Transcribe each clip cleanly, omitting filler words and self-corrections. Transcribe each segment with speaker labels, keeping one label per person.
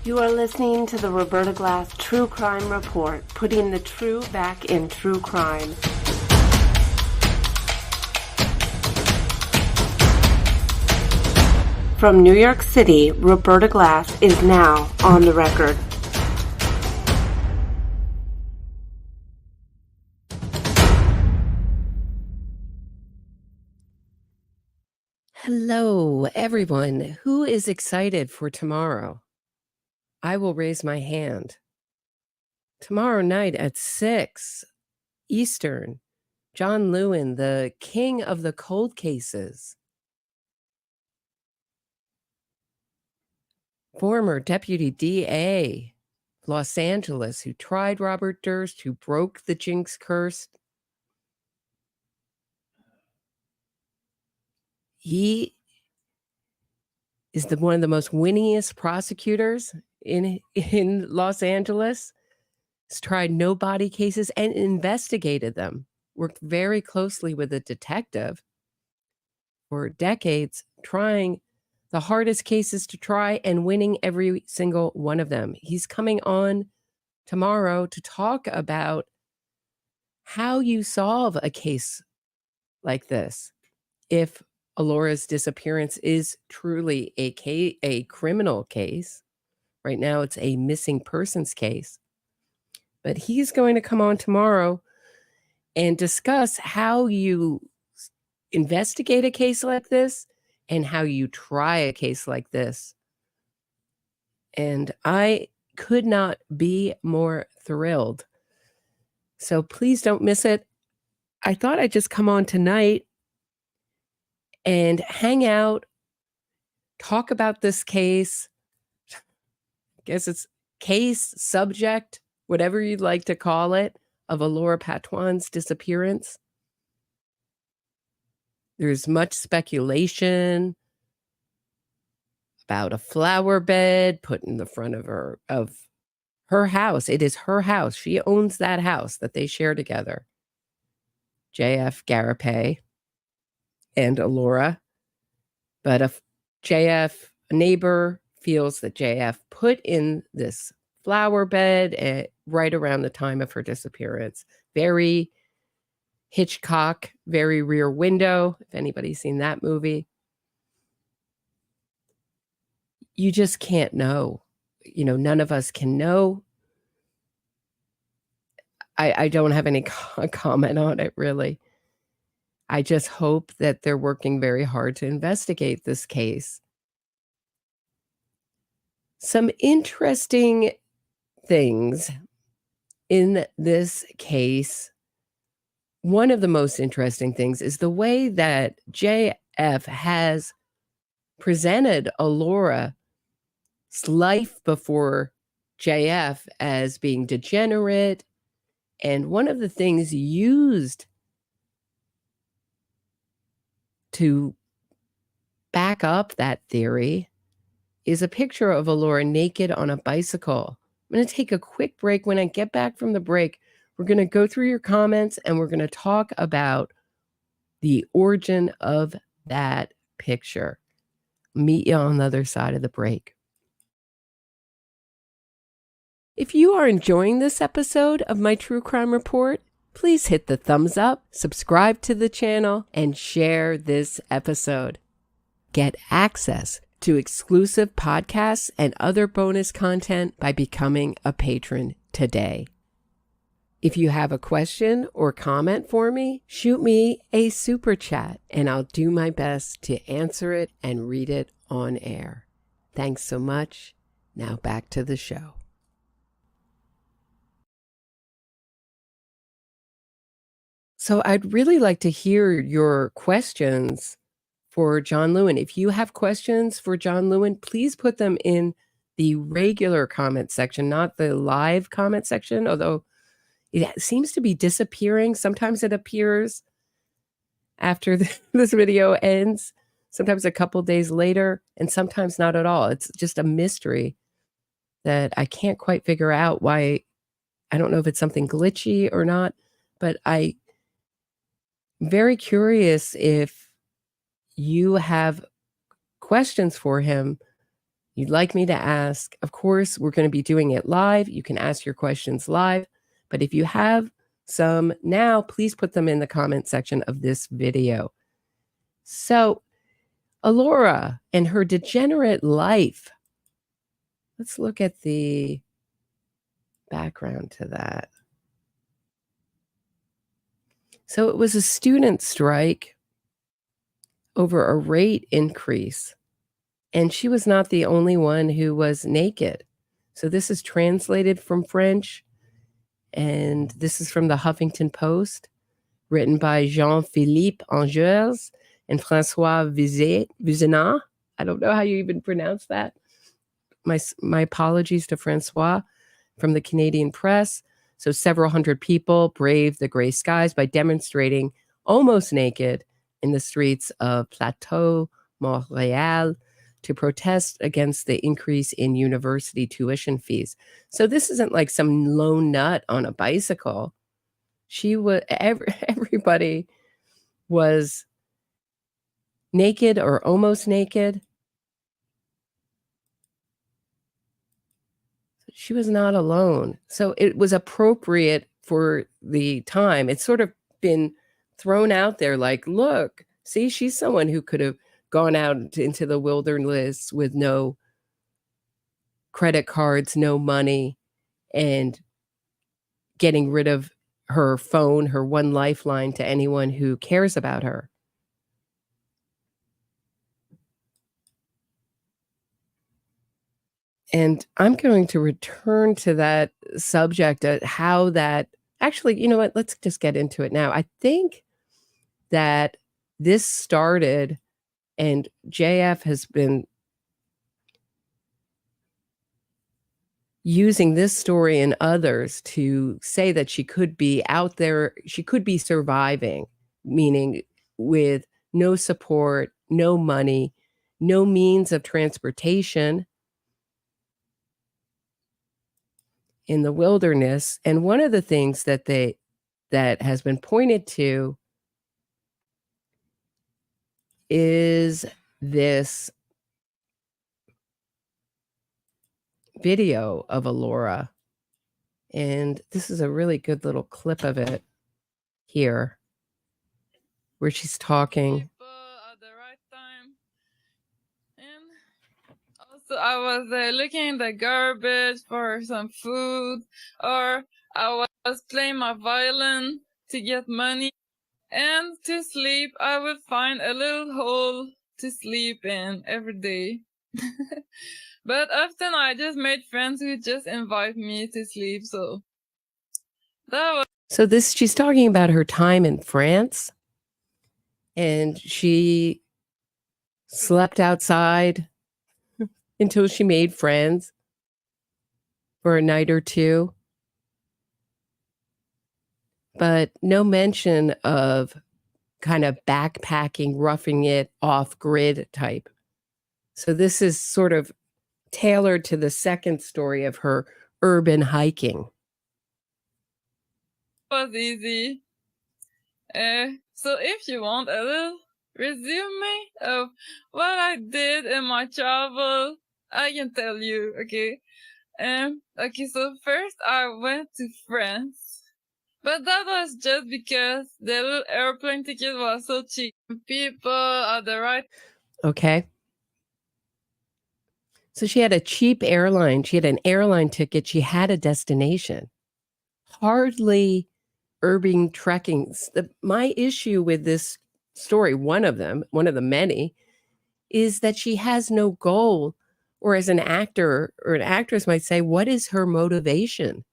Speaker 1: You are listening to the Roberta Glass True Crime Report, putting the true back in true crime. From New York City, Roberta Glass is now on the record.
Speaker 2: Hello, everyone. Who is excited for tomorrow? I will raise my hand. Tomorrow night at 6 Eastern, John Lewin, the king of the cold cases, former deputy DA, Los Angeles, who tried Robert Durst, who broke the Jinx curse. He is one of the most winningest prosecutors in Los Angeles. He's tried no body cases and investigated them. Worked very closely with a detective for decades, trying the hardest cases to try and winning every single one of them. He's coming on tomorrow to talk about how you solve a case like this. If Elora's disappearance is truly a criminal case. Right now, it's a missing persons case. But he's going to come on tomorrow and discuss how you investigate a case like this and how you try a case like this. And I could not be more thrilled. So please don't miss it. I thought I'd just come on tonight and hang out, talk about this case. I guess it's case, subject, whatever you'd like to call it, of Elora Patoine's disappearance. There's much speculation about a flower bed put in the front of her house. It is her house. She owns that house that they share together. JF Gariepy and Elora. But a neighbor feels that JF put in this flower bed right around the time of her disappearance. Very Hitchcock, very Rear Window, if anybody's seen that movie. You just can't know. You know, none of us can know. I don't have any comment on it, really. I just hope that they're working very hard to investigate this case. Some interesting things in this case. One of the most interesting things is the way that JF has presented Elora's life before JF as being degenerate. And one of the things used to back up that theory is a picture of Elora naked on a bicycle. I'm going to take a quick break. When I get back from the break, we're going to go through your comments and we're going to talk about the origin of that picture. Meet you on the other side of the break. If you are enjoying this episode of my True Crime Report, please hit the thumbs up, subscribe to the channel, and share this episode. Get access to exclusive podcasts and other bonus content by becoming a patron today. If you have a question or comment for me, shoot me a super chat and I'll do my best to answer it and read it on air. Thanks so much. Now back to the show. So I'd really like to hear your questions for John Lewin. If you have questions for John Lewin, please put them in the regular comment section, not the live comment section, although it seems to be disappearing. Sometimes it appears after this video ends, sometimes a couple days later, and sometimes not at all. It's just a mystery that I can't quite figure out why. I don't know if it's something glitchy or not, but I'm very curious if you have questions for him. you'd like me to ask, of course, we're going to be doing it live. You can ask your questions live. But if you have some now, please put them in the comment section of this video. So, Elora and her degenerate life. Let's look at the background to that. So it was a student strike over a rate increase. And she was not the only one who was naked. So this is translated from French. And this is from the Huffington Post, written by Jean-Philippe Angers and François Vizena. I don't know how you even pronounce that. My apologies to François from the Canadian Press. So several hundred people braved the gray skies by demonstrating almost naked in the streets of Plateau, Montreal, to protest against the increase in university tuition fees. So this isn't like some lone nut on a bicycle. Everybody was naked or almost naked. She was not alone. So it was appropriate for the time. It's sort of been thrown out there like, look, see, she's someone who could have gone out into the wilderness with no credit cards, no money, and getting rid of her phone, her one lifeline to anyone who cares about her. And I'm going to return to that subject, how that actually, you know what, let's just get into it now. I think that this started, and JF has been using this story and others to say that she could be out there, she could be surviving, meaning with no support, no money, no means of transportation in the wilderness. And one of the things that has been pointed to is this video of Elora. And this is a really good little clip of it here, where she's talking.
Speaker 3: At the right time. And also I was looking in the garbage for some food, or I was playing my violin to get money. And to sleep, I would find a little hole to sleep in every day. But often I just made friends who just invite me to sleep. So that was.
Speaker 2: So she's talking about her time in France, and she slept outside until she made friends for a night or two. But no mention of kind of backpacking, roughing it off-grid type. So this is sort of tailored to the second story of her urban hiking.
Speaker 3: It was easy. So if you want a little resume of what I did in my travel, I can tell you, okay? Okay, so first I went to France. But that was just because the little airplane ticket was so cheap. People at the right.
Speaker 2: Okay. So she had a cheap airline. She had an airline ticket. She had a destination. Hardly urban trekking. My issue with this story, one of the many, is that she has no goal. Or as an actor or an actress might say, what is her motivation?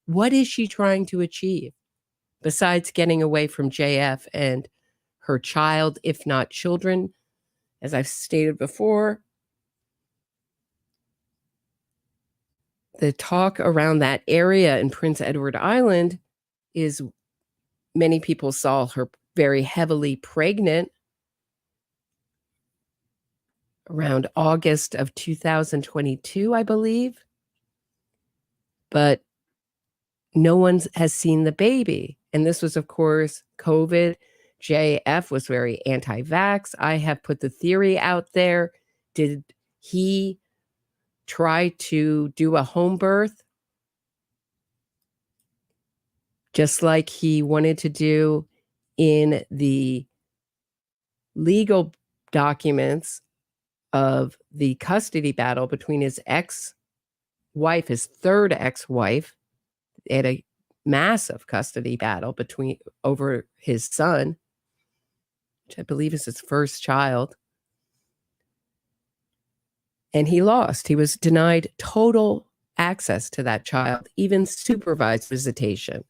Speaker 2: What is she trying to achieve besides getting away from JF and her child, if not children? As I've stated before, the talk around that area in Prince Edward Island is many people saw her very heavily pregnant around August of 2022, I believe. But no one has seen the baby. And this was, of course, COVID. JF was very anti-vax. I have put the theory out there. Did he try to do a home birth, just like he wanted to do in the legal documents of the custody battle between his ex-wife, his third ex-wife. They had a massive custody battle over his son, which I believe is his first child. And he lost. He was denied total access to that child, even supervised visitation.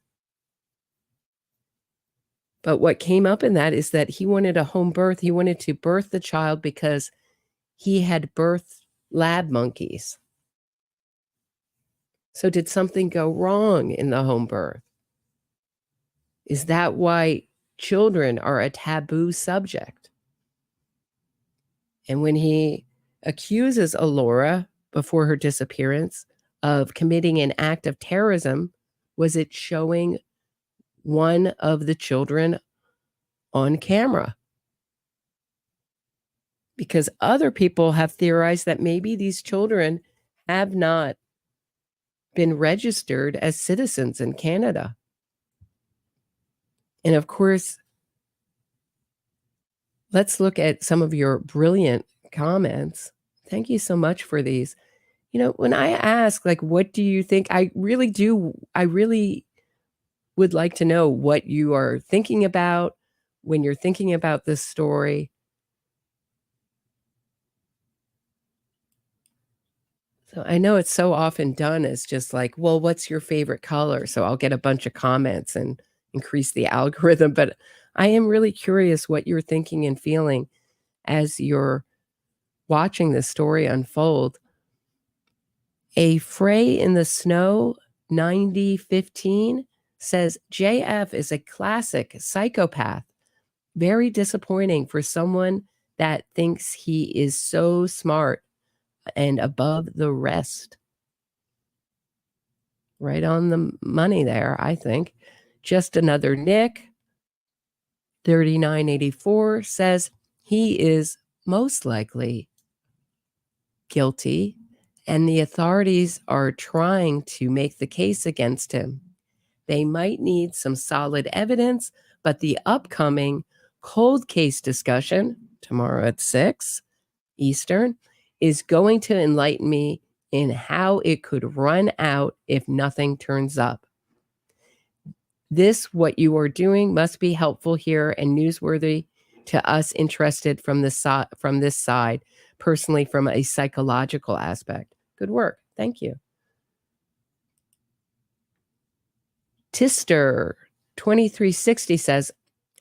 Speaker 2: But what came up in that is that he wanted a home birth. He wanted to birth the child because he had birthed lab monkeys. So did something go wrong in the home birth? Is that why children are a taboo subject? And when he accuses Elora before her disappearance of committing an act of terrorism, was it showing one of the children on camera? Because other people have theorized that maybe these children have not been registered as citizens in Canada. And of course, let's look at some of your brilliant comments. Thank you so much for these. You know, when I ask, like, what do you think? I really would like to know what you are thinking about when you're thinking about this story. So I know it's so often done as just like, well, what's your favorite color? So I'll get a bunch of comments and increase the algorithm. But I am really curious what you're thinking and feeling as you're watching this story unfold. A Fray in the Snow 9015 says, JF is a classic psychopath. Very disappointing for someone that thinks he is so smart and above the rest. Right on the money there, I think. Just Another Nick 3984 says he is most likely guilty and the authorities are trying to make the case against him. They might need some solid evidence, but the upcoming cold case discussion tomorrow at 6 Eastern is going to enlighten me in how it could run out if nothing turns up. This, what you are doing, must be helpful here and newsworthy to us interested from this side, personally from a psychological aspect. Good work. Thank you. Tister 2360 says,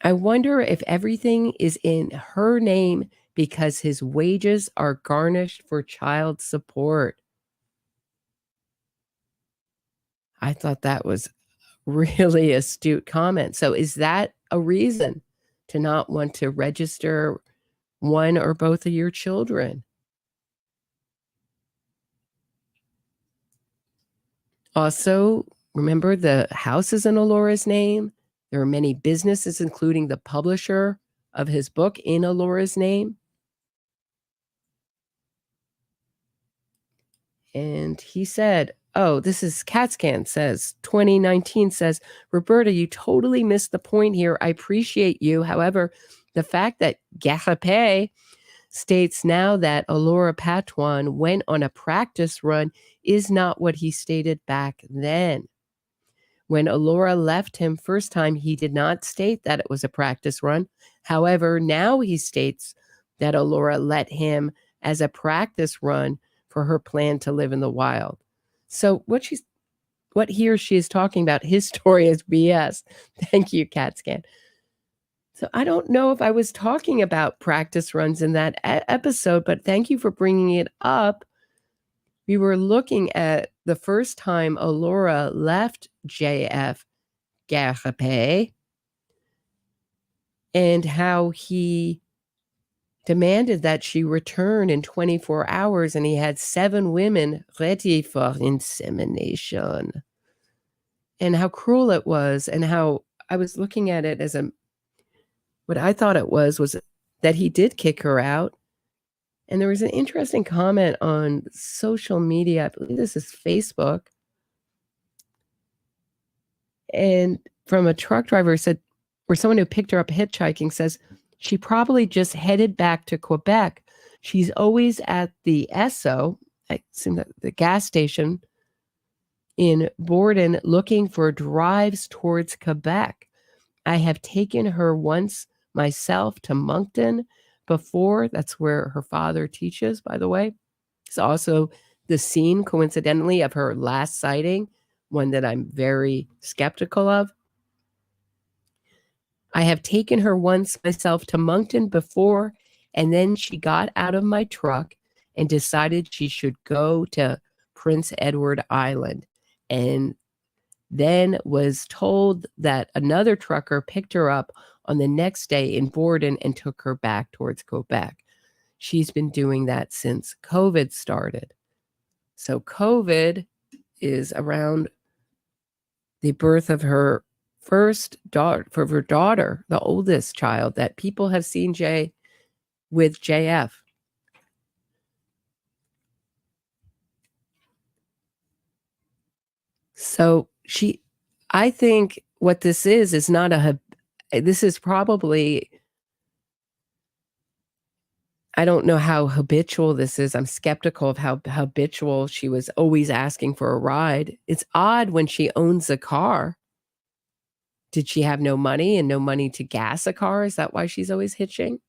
Speaker 2: I wonder if everything is in her name because his wages are garnished for child support. I thought that was really astute comment. So is that a reason to not want to register one or both of your children? Also, remember the house is in Elora's name. There are many businesses, including the publisher of his book, in Elora's name. And he said, oh, this is CatScan says, 2019 says, Roberta, you totally missed the point here. I appreciate you. However, the fact that Gariepy states now that Elora Patoine went on a practice run is not what he stated back then. When Elora left him first time, he did not state that it was a practice run. However, now he states that Elora let him as a practice run for her plan to live in the wild. So what he or she is talking about, his story is BS. Thank you, CatScan. So I don't know if I was talking about practice runs in that episode, but thank you for bringing it up. We were looking at the first time Elora left JF Gariepy and how he demanded that she return in 24 hours, and he had 7 women ready for insemination. And how cruel it was, and how I was looking at it as what I thought it was that he did kick her out, And there was an interesting comment on social media. I believe this is Facebook. And from a truck driver said, or someone who picked her up hitchhiking says, she probably just headed back to Quebec. She's always at the Esso, I assume that the gas station in Borden, looking for drives towards Quebec. I have taken her once myself to Moncton before. That's where her father teaches, by the way. It's also the scene, coincidentally, of her last sighting, one that I'm very skeptical of. I have taken her once myself to Moncton before, and then she got out of my truck and decided she should go to Prince Edward Island, and then was told that another trucker picked her up on the next day in Borden and took her back towards Quebec. She's been doing that since COVID started. So COVID is around the birth of her first daughter, for her daughter, the oldest child that people have seen Jay with JF. So I think what this is not this is probably, I don't know how habitual this is. I'm skeptical of how habitual she was always asking for a ride. It's odd when she owns a car. Did she have no money and no money to gas a car? Is that why she's always hitching?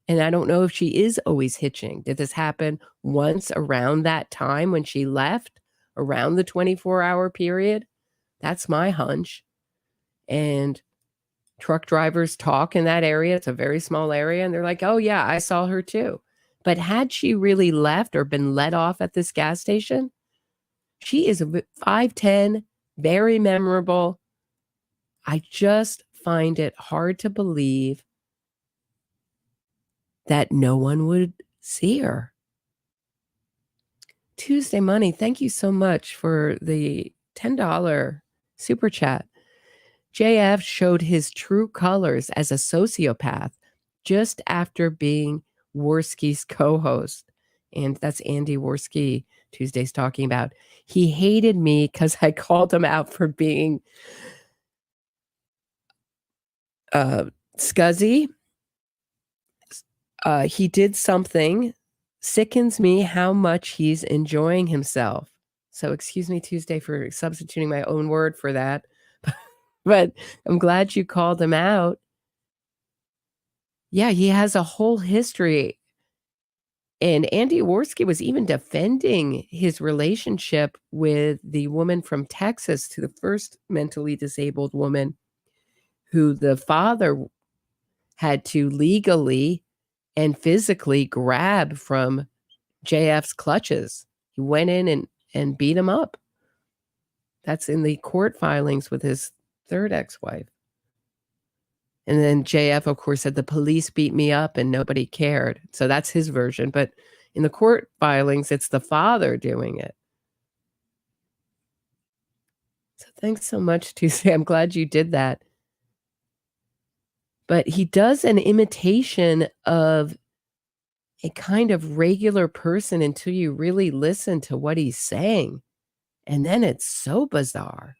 Speaker 2: And I don't know if she is always hitching. Did this happen once around that time when she left, around the 24-hour period? That's my hunch. And truck drivers talk in that area. It's a very small area. And they're like, oh, yeah, I saw her too. But had she really left or been let off at this gas station? She is 5'10", very memorable. I just find it hard to believe that no one would see her. Tuesday Money, thank you so much for the $10 super chat. JF showed his true colors as a sociopath just after being Worski's co-host. And that's Andy Worski Tuesday's talking about. He hated me because I called him out for being scuzzy. He did something, sickens me how much he's enjoying himself. So excuse me, Tuesday, for substituting my own word for that. But I'm glad you called him out. Yeah, he has a whole history. And Andy Worski was even defending his relationship with the woman from Texas, to the first mentally disabled woman who the father had to legally and physically grab from JF's clutches. He went in and beat him up. That's in the court filings with his third ex-wife. And then JF, of course, said the police beat me up and nobody cared. So that's his version. But in the court filings, it's the father doing it. So thanks so much, Tuesday. I'm glad you did that. But he does an imitation of a kind of regular person until you really listen to what he's saying. And then it's so bizarre.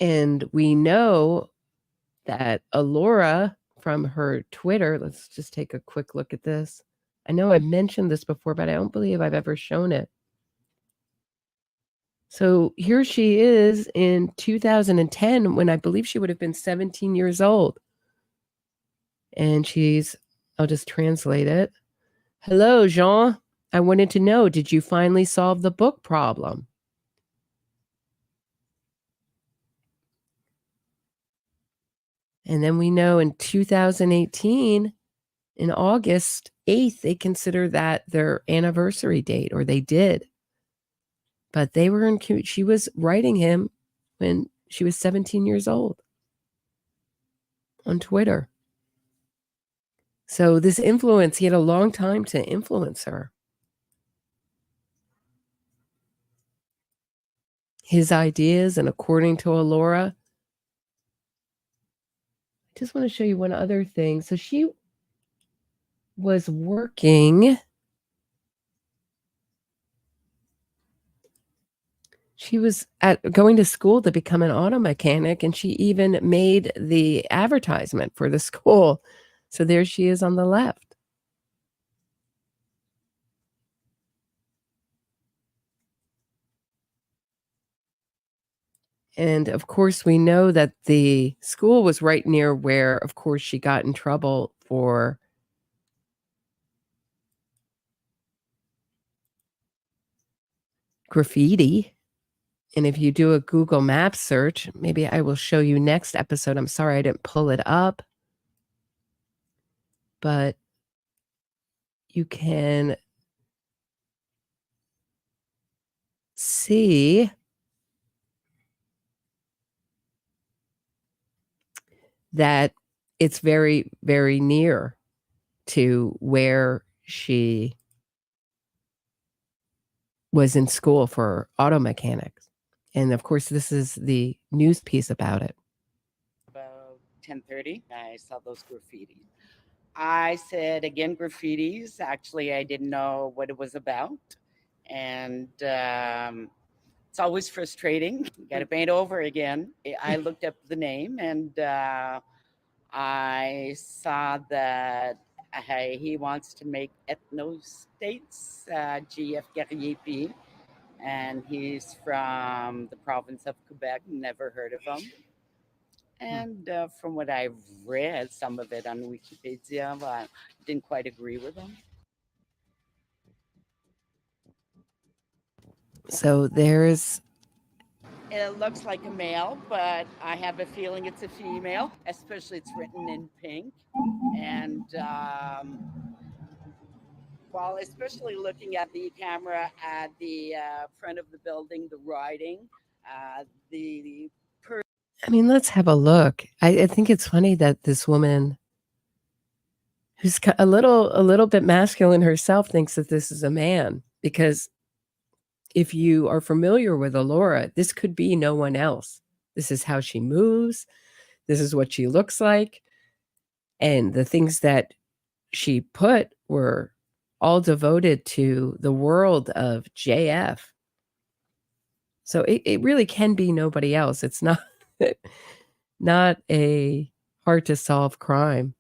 Speaker 2: And we know that Elora, from her Twitter, let's just take a quick look at this. I know I've mentioned this before, but I don't believe I've ever shown it. So here she is in 2010, when I believe she would have been 17 years old. And I'll just translate it. Hello, Jean. I wanted to know, did you finally solve the book problem? And then we know in 2018, in August 8th, they consider that their anniversary date, or they did. But she was writing him when she was 17 years old on Twitter. So this influence, he had a long time to influence her. his ideas and according to Elora. I just want to show you one other thing. So she was working. She was going to school to become an auto mechanic, and she even made the advertisement for the school. So there she is on the left. And of course, we know that the school was right near where, of course, she got in trouble for graffiti. And if you do a Google Maps search, maybe I will show you next episode. I'm sorry I didn't pull it up. But you can see that it's very, very near to where she was in school for auto mechanics. And of course, this is the news piece about it.
Speaker 4: About 10:30, I saw those graffitis. I said, again, graffitis. Actually, I didn't know what it was about. And it's always frustrating. You got to paint over again. I looked up the name, and I saw that he wants to make ethno-states, JF Gariepy, and he's from the province of Quebec. Never heard of him. And from what I've read, some of it on Wikipedia, I didn't quite agree with him.
Speaker 2: So there's...
Speaker 4: It looks like a male, but I have a feeling it's a female, especially it's written in pink. And well, especially looking at the camera at the front of the building, the writing,
Speaker 2: I mean, let's have a look. I think it's funny that this woman, who's a little bit masculine herself, thinks that this is a man. Because if you are familiar with Elora, this could be no one else. This is how she moves. This is what she looks like. And the things that she put were all devoted to the world of JF. So it really can be nobody else. It's not a hard to solve crime.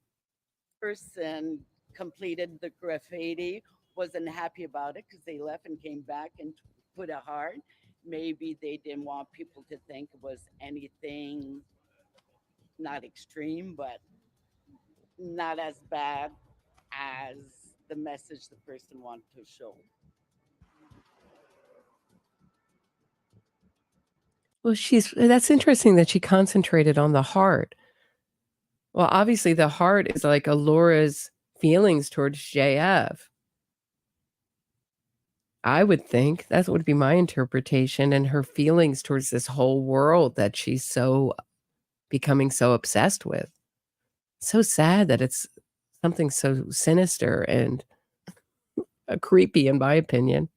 Speaker 4: Person completed the graffiti, wasn't happy about it because they left and came back and put a heart. Maybe they didn't want people to think it was anything not extreme, but not as bad as the message the person wanted to show.
Speaker 2: Well, that's interesting that she concentrated on the heart. Well, obviously the heart is like Elora's feelings towards JF. I would think that would be my interpretation, and her feelings towards this whole world that she's so becoming so obsessed with. So sad that it's something so sinister and creepy, in my opinion.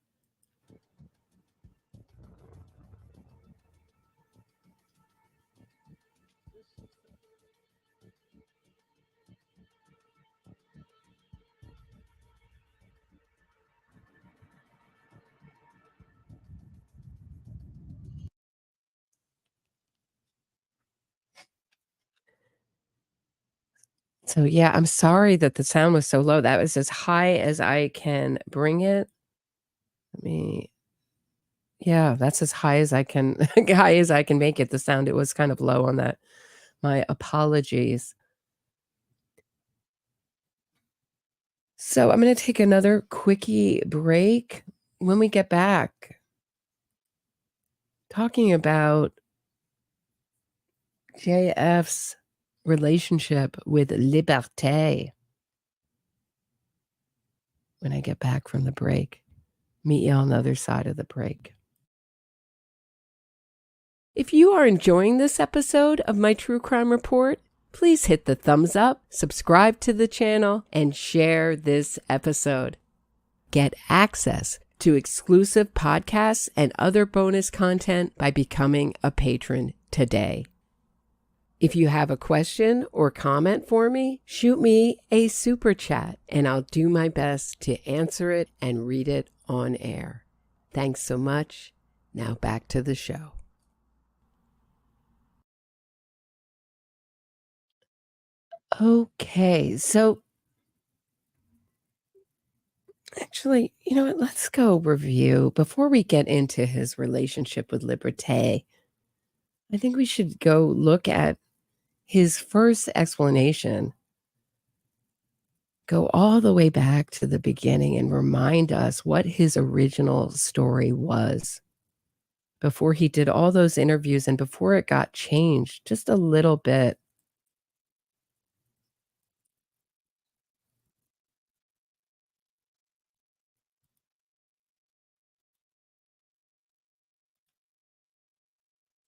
Speaker 2: So yeah, I'm sorry that the sound was so low. That was as high as I can bring it. Yeah, that's as high as I can make it. The sound, it was kind of low on that. My apologies. So I'm going to take another quickie break. When we get back, talking about JF's relationship with Liberté. When I get back from the break, meet you on the other side of the break. If you are enjoying this episode of my True Crime Report, please hit the thumbs up, subscribe to the channel, and share this episode. Get access to exclusive podcasts and other bonus content by becoming a patron today. If you have a question or comment for me, shoot me a super chat and I'll do my best to answer it and read it on air. Thanks so much. Now back to the show. Okay, so actually, you know what? Let's go review before we get into his relationship with Liberté. I think we should go look at his first explanation. Go all the way back to the beginning and remind us what his original story was before he did all those interviews and before it got changed just a little bit.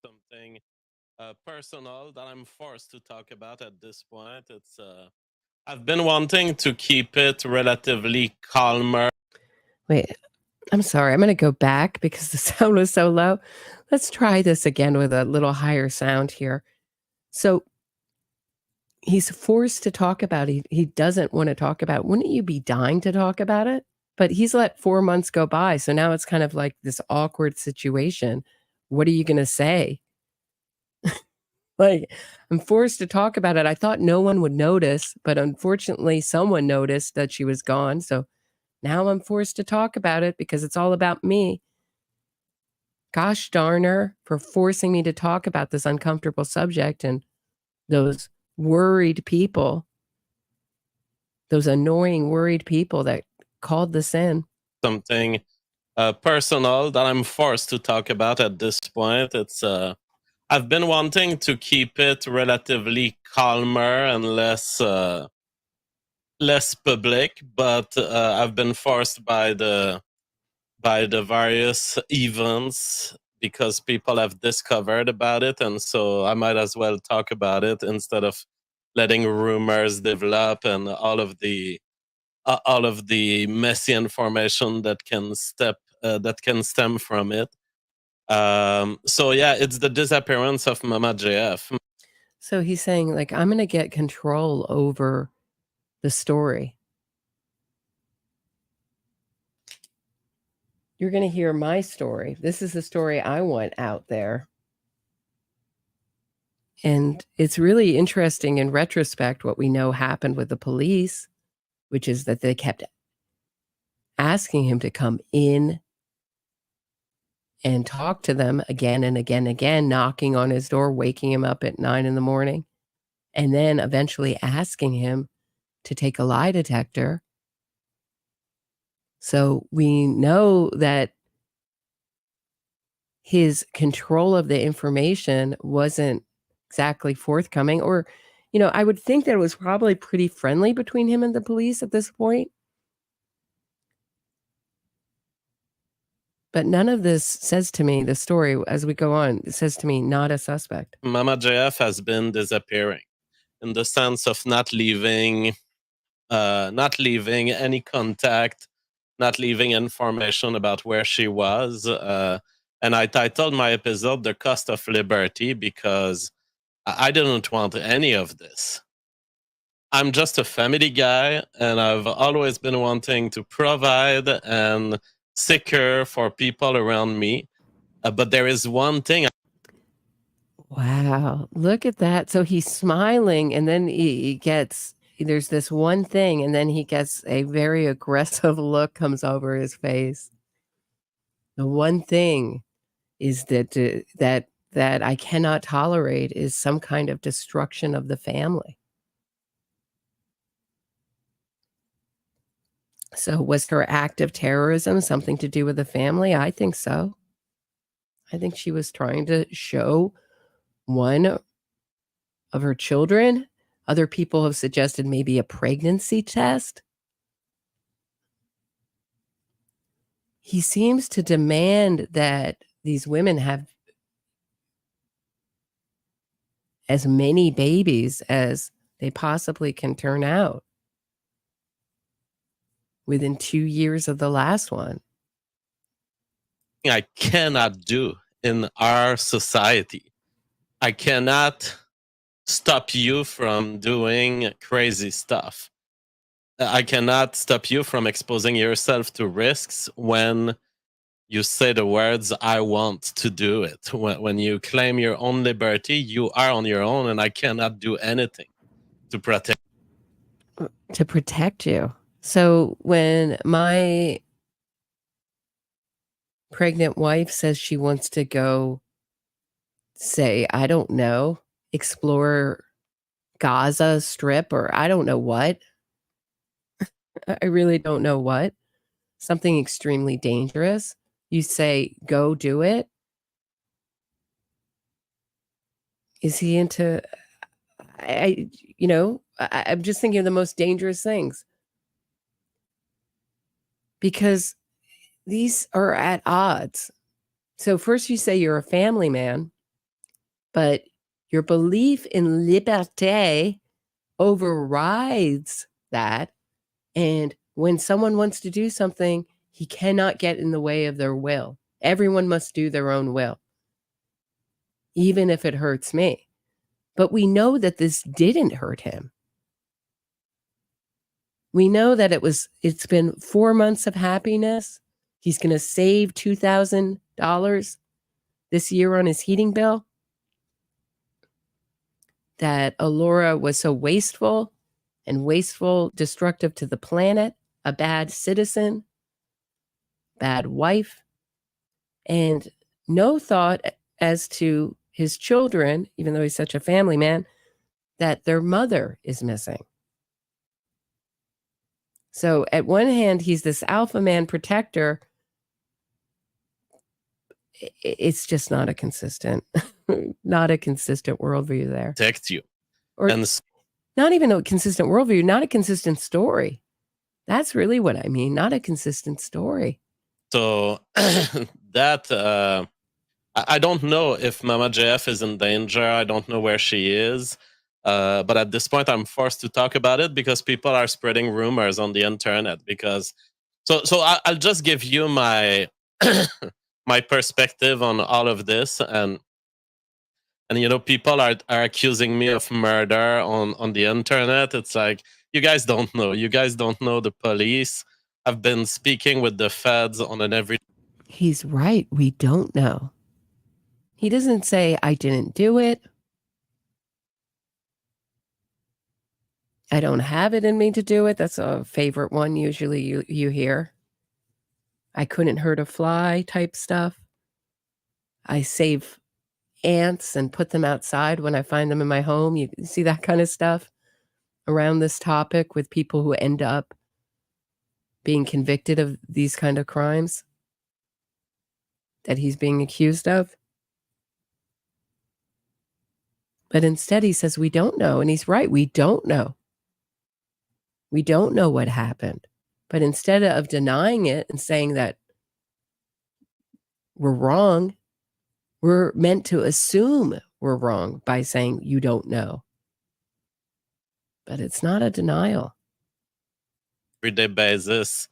Speaker 5: Something personal that I'm forced to talk about at this point. It's I've been wanting to keep it relatively calmer.
Speaker 2: Wait, I'm sorry. I'm going to go back because the sound was so low. Let's try this again with a little higher sound here. So he's forced to talk about it. He doesn't want to talk about it. Wouldn't you be dying to talk about it? But he's let 4 months go by. So now it's kind of like this awkward situation. What are you going to say? Like, I'm forced to talk about it. I thought no one would notice, but unfortunately someone noticed that she was gone. So now I'm forced to talk about it because it's all about me. Gosh darn her for forcing me to talk about this uncomfortable subject and those worried people, those annoying worried people that called this in.
Speaker 5: Something personal that I'm forced to talk about at this point. It's I've been wanting to keep it relatively calmer and less public, but I've been forced by the various events because people have discovered about it, and so I might as well talk about it instead of letting rumors develop and all of the messy information that can stem from it. So yeah, it's the disappearance of Mama JF.
Speaker 2: So he's saying, like, I'm going to get control over the story. You're going to hear my story. This is the story I want out there. And it's really interesting in retrospect what we know happened with the police, which is that they kept asking him to come in and talk to them again and again and again, knocking on his door, waking him up at 9 a.m, and then eventually asking him to take a lie detector. So we know that his control of the information wasn't exactly forthcoming, or, you know, I would think that it was probably pretty friendly between him and the police at this point. But none of this says to me, the story as we go on, it says to me, not a suspect.
Speaker 5: Mama JF has been disappearing in the sense of not leaving any contact, not leaving information about where she was. And I titled my episode The Cost of Liberty because I didn't want any of this. I'm just a family guy, and I've always been wanting to provide and secure for people around me. But there is one thing.
Speaker 2: Wow, look at that. So he's smiling, and then he gets, there's this one thing, and then he gets a very aggressive look comes over his face. The one thing is that I cannot tolerate is some kind of destruction of the family. So was her act of terrorism something to do with the family? I think so. I think she was trying to show one of her children. Other people have suggested maybe a pregnancy test. He seems to demand that these women have as many babies as they possibly can turn out within 2 years of the last one.
Speaker 5: I cannot do in our society. I cannot stop you from doing crazy stuff. I cannot stop you from exposing yourself to risks when you say the words, I want to do it. When you claim your own liberty, you are on your own, and I cannot do anything to protect
Speaker 2: you. So when my pregnant wife says she wants to go, say, I don't know, explore Gaza Strip, or I don't know what. I really don't know what. Something extremely dangerous. You say, go do it. Is he into, I'm just thinking of the most dangerous things. Because these are at odds. So first you say you're a family man, but your belief in liberté overrides that. And when someone wants to do something, he cannot get in the way of their will. Everyone must do their own will, even if it hurts me. But we know that this didn't hurt him. We know that it's been 4 months of happiness. He's going to save $2,000 this year on his heating bill. That Elora was so wasteful, destructive to the planet, a bad citizen, bad wife, and no thought as to his children, even though he's such a family man, that their mother is missing. So at one hand, he's this alpha man protector. It's just not a consistent worldview there.
Speaker 5: protect you.
Speaker 2: Or not even a consistent worldview, not a consistent story. That's really what I mean. Not a consistent story.
Speaker 5: So that I don't know if Mama JF is in danger. I don't know where she is. But at this point, I'm forced to talk about it because people are spreading rumors on the internet. Because so I'll just give you my my perspective on all of this, and people are accusing me of murder on the internet. It's like, you guys don't know. You guys don't know the police. I've been speaking with the feds on an every.
Speaker 2: He's right. We don't know. He doesn't say, I didn't do it. I don't have it in me to do it. That's a favorite one usually you hear. I couldn't hurt a fly type stuff. I save ants and put them outside when I find them in my home. You see that kind of stuff around this topic with people who end up being convicted of these kind of crimes that he's being accused of. But instead he says, we don't know. And he's right. We don't know. We don't know what happened. But instead of denying it and saying that we're wrong, we're meant to assume we're wrong by saying you don't know. But it's not a denial.
Speaker 5: Everyday basis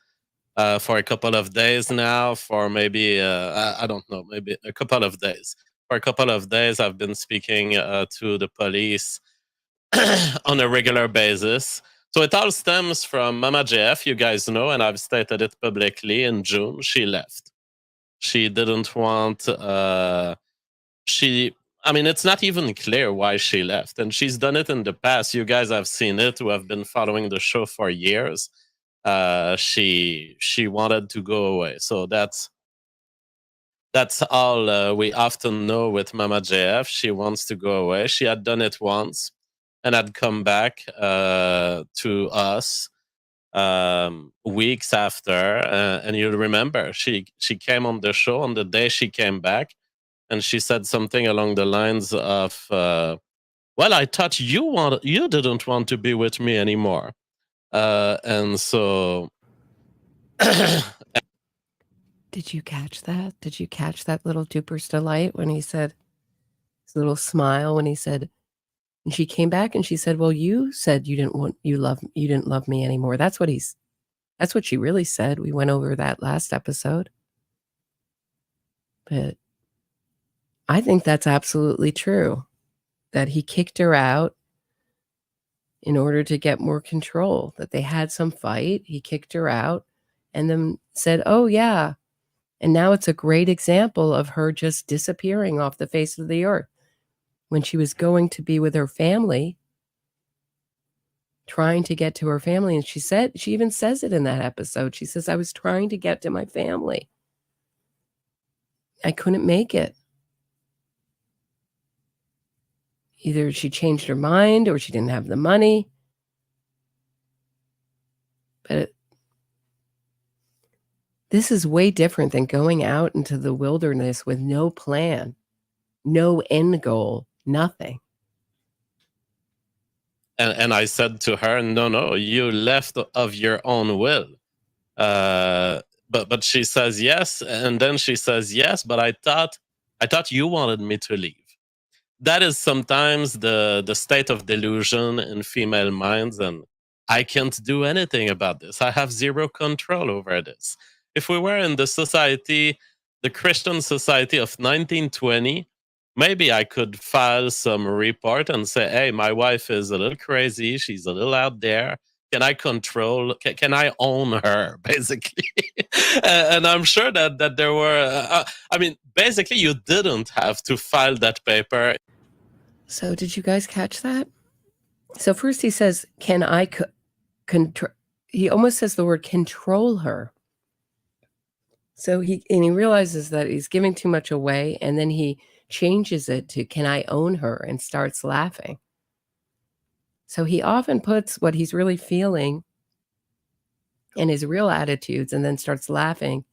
Speaker 5: for a couple of days now, for maybe, I don't know, maybe a couple of days. For a couple of days, I've been speaking to the police on a regular basis. So it all stems from Mama JF, you guys know, and I've stated it publicly. In June, she left. She didn't want, it's not even clear why she left. And she's done it in the past. You guys have seen it, who have been following the show for years. She wanted to go away. So that's all we often know with Mama JF. She wants to go away. She had done it once and had come back to us weeks after. And you'll remember, she came on the show on the day she came back, and she said something along the lines of, well, I thought you didn't want to be with me anymore. And so...
Speaker 2: Did you catch that? Did you catch that little duper's delight when he said, his little smile when he said, and she came back and she said, well, you said you didn't love me anymore. That's what she really said. We went over that last episode. But I think that's absolutely true, that he kicked her out in order to get more control, that they had some fight. He kicked her out and then said, oh, yeah. And now it's a great example of her just disappearing off the face of the earth when she was going to be with her family, trying to get to her family. And she even says it in that episode. She says, I was trying to get to my family. I couldn't make it. Either she changed her mind or she didn't have the money. But this is way different than going out into the wilderness with no plan, no end goal, nothing.
Speaker 5: And I said to her, no, you left of your own will. But she says yes, and then she says yes, but I thought you wanted me to leave. That is sometimes the state of delusion in female minds, and I can't do anything about this. I have zero control over this. If we were in the society, the Christian society of 1920, maybe I could file some report and say, hey, my wife is a little crazy. She's a little out there. Can I control? Can I own her, basically? And I'm sure that there were, basically you didn't have to file that paper.
Speaker 2: So did you guys catch that? So first he says, can I control? He almost says the word control her. So he realizes that he's giving too much away, and then he changes it to, can I own her, and starts laughing. So he often puts what he's really feeling and his real attitudes and then starts laughing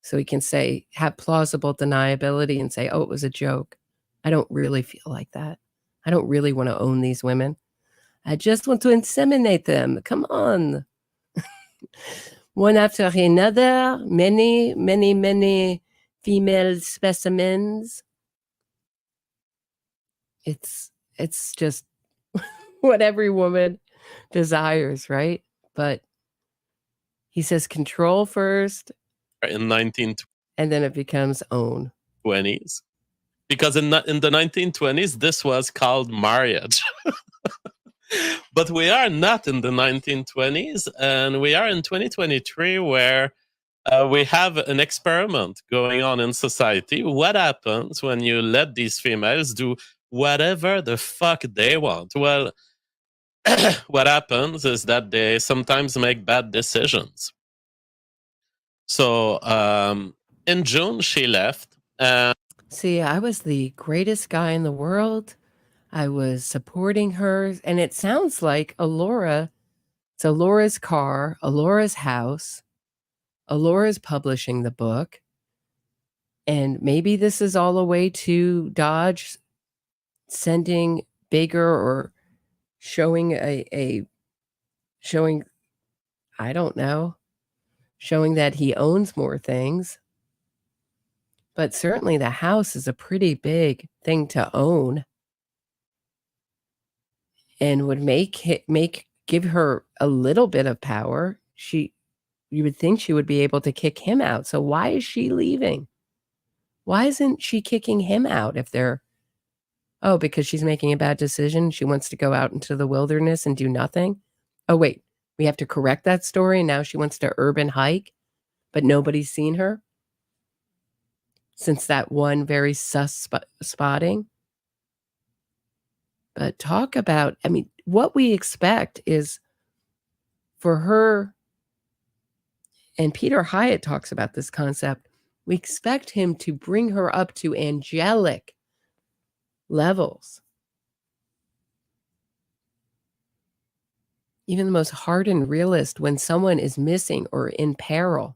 Speaker 2: so he can say, have plausible deniability and say, oh, it was a joke. I don't really feel like that. I don't really want to own these women. I just want to inseminate them. Come on. One after another, many, many, many female specimens. It's just what every woman desires, right? But he says control first.
Speaker 5: In 1920s.
Speaker 2: And then it becomes own.
Speaker 5: 20s. Because in the 1920s, this was called marriage. But we are not in the 1920s, and we are in 2023, where we have an experiment going on in society. What happens when you let these females do whatever the fuck they want? Well, what happens is that they sometimes make bad decisions. So in June, she left.
Speaker 2: See, I was the greatest guy in the world. I was supporting her. And it sounds like Elora, it's Elora's car, Elora's house. Elora's publishing the book. And maybe this is all a way to dodge sending bigger or showing showing, I don't know, showing that he owns more things. But certainly the house is a pretty big thing to own, and would give her a little bit of power. You would think she would be able to kick him out. So why is she leaving? Why isn't she kicking him out if they're, because she's making a bad decision. She wants to go out into the wilderness and do nothing. Oh, wait, we have to correct that story. And now she wants to urban hike, but nobody's seen her since that one very sus spotting. But talk about, what we expect is for her, and Peter Hyatt talks about this concept, we expect him to bring her up to angelic levels. Even the most hardened realist, when someone is missing or in peril,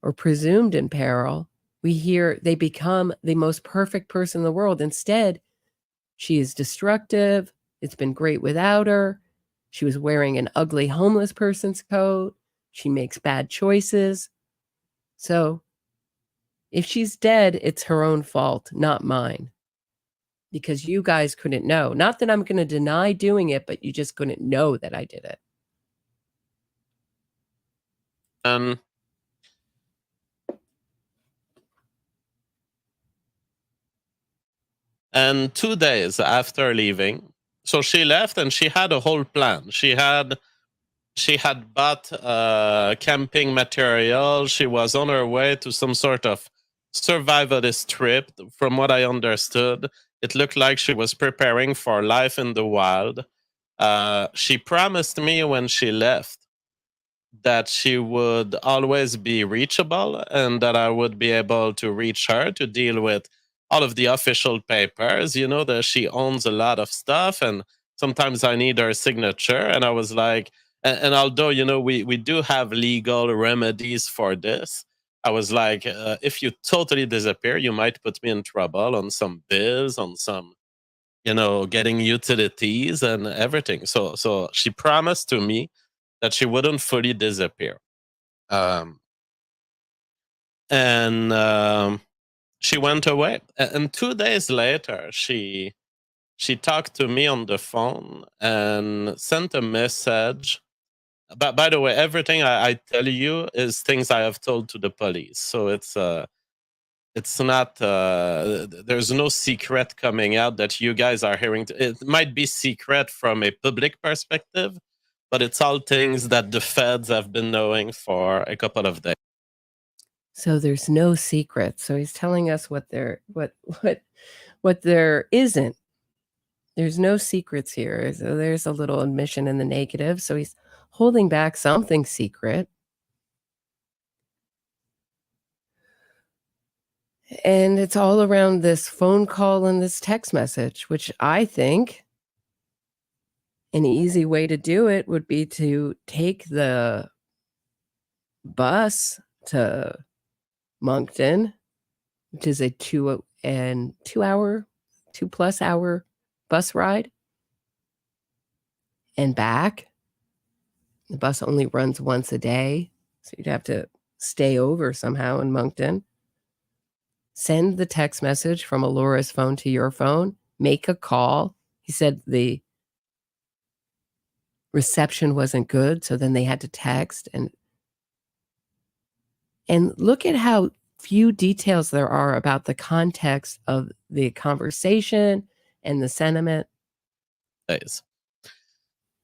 Speaker 2: or presumed in peril, we hear they become the most perfect person in the world. Instead, she is destructive. It's been great without her. She was wearing an ugly homeless person's coat. She makes bad choices. So if she's dead, it's her own fault, not mine. Because you guys couldn't know. Not that I'm going to deny doing it, but you just couldn't know that I did it.
Speaker 5: And 2 days after leaving, so she left and she had a whole plan. She had bought camping material. She was on her way to some sort of survivalist trip. From what I understood, it looked like she was preparing for life in the wild. She promised me when she left that she would always be reachable and that I would be able to reach her to deal with all of the official papers. You know, that she owns a lot of stuff and sometimes I need her signature. And I was like, and although, you know, we do have legal remedies for this, I was like, if you totally disappear, you might put me in trouble on some bills, on some, you know, getting utilities and everything. So she promised to me that she wouldn't fully disappear. She went away. And 2 days later, she talked to me on the phone and sent a message. But by the way, everything I tell you is things I have told to the police. So it's not, there's no secret coming out that you guys are hearing. It might be secret from a public perspective, but it's all things that the feds have been knowing for a couple of days.
Speaker 2: So there's no secret. So he's telling us what there isn't. There's no secrets here. So there's a little admission in the negative. So he's holding back something secret. And it's all around this phone call and this text message, which I think an easy way to do it would be to take the bus to Moncton, which is a 2+ hour bus ride, and back. The bus only runs once a day, so you'd have to stay over somehow in Moncton. Send the text message from Elora's phone to your phone. Make a call. He said the reception wasn't good, so then they had to text. And look at how few details there are about the context of the conversation and the sentiment.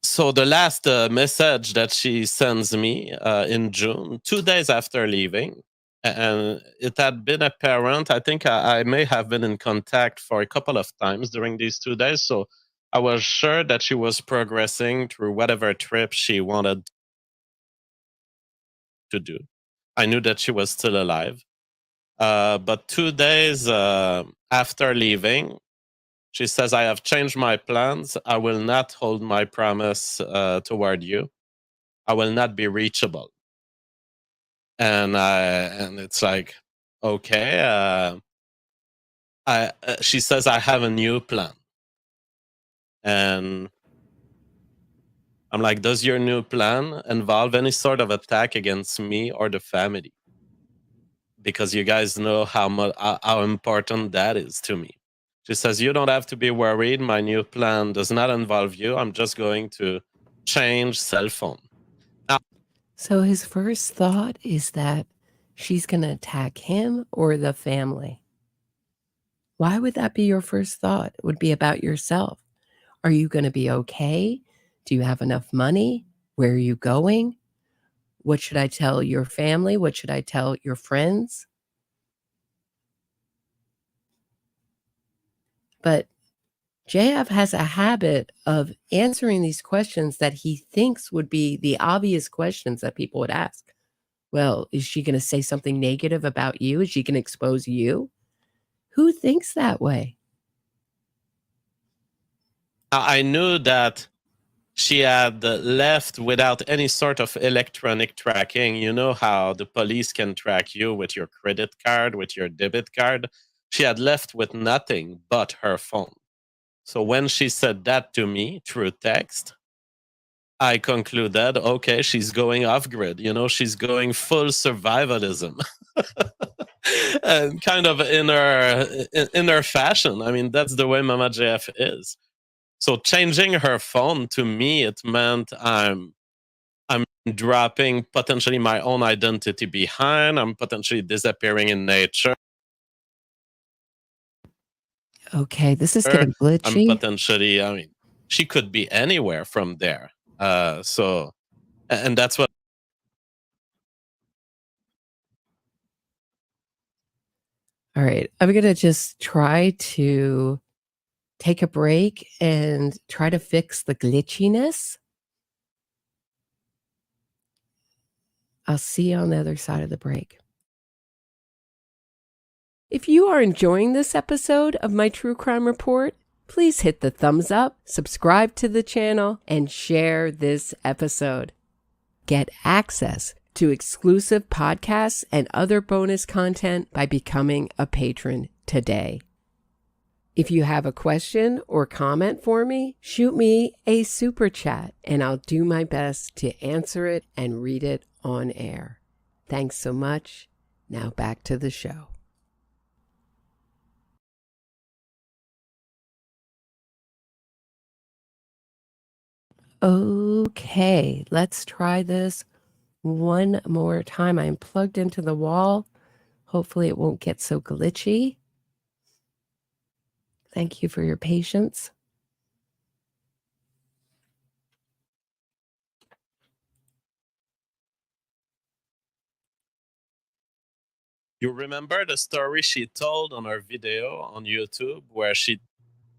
Speaker 5: So the last message that she sends me in June, 2 days after leaving, and it had been apparent, I think I may have been in contact for a couple of times during these 2 days. So I was sure that she was progressing through whatever trip she wanted to do. I knew that she was still alive. But 2 days after leaving, she says, I have changed my plans. I will not hold my promise toward you. I will not be reachable. And it's like, okay. She says, I have a new plan. And I'm like, does your new plan involve any sort of attack against me or the family? Because you guys know how important that is to me. She says, you don't have to be worried. My new plan does not involve you. I'm just going to change cell phone.
Speaker 2: So his first thought is that she's going to attack him or the family. Why would that be your first thought? It would be about yourself. Are you going to be okay? Do you have enough money? Where are you going? What should I tell your family? What should I tell your friends? But JF has a habit of answering these questions that he thinks would be the obvious questions that people would ask. Well, is she going to say something negative about you? Is she going to expose you? Who thinks that way?
Speaker 5: I knew that she had left without any sort of electronic tracking. You know how the police can track you with your credit card, with your debit card. She had left with nothing but her phone. So when she said that to me through text, I concluded, okay, she's going off grid. You know, she's going full survivalism. And kind of in her fashion. I mean, that's the way Mama JF is. So changing her phone, to me, it meant I'm dropping potentially my own identity behind. I'm potentially disappearing in nature.
Speaker 2: Okay, this is
Speaker 5: her.
Speaker 2: getting
Speaker 5: I'm
Speaker 2: glitchy.
Speaker 5: potentially, I mean, she could be anywhere from there. So, and that's what.
Speaker 2: All right, I'm going to just try to take a break and try to fix the glitchiness. I'll see you on the other side of the break. If you are enjoying this episode of my True Crime Report, please hit the thumbs up, subscribe to the channel, and share this episode. Get access to exclusive podcasts and other bonus content by becoming a patron today. If you have a question or comment for me, shoot me a super chat and I'll do my best to answer it and read it on air. Thanks so much. Now back to the show. Okay, let's try this one more time. I'm plugged into the wall. Hopefully it won't get so glitchy. Thank you for your patience.
Speaker 5: You remember the story she told on her video on YouTube where she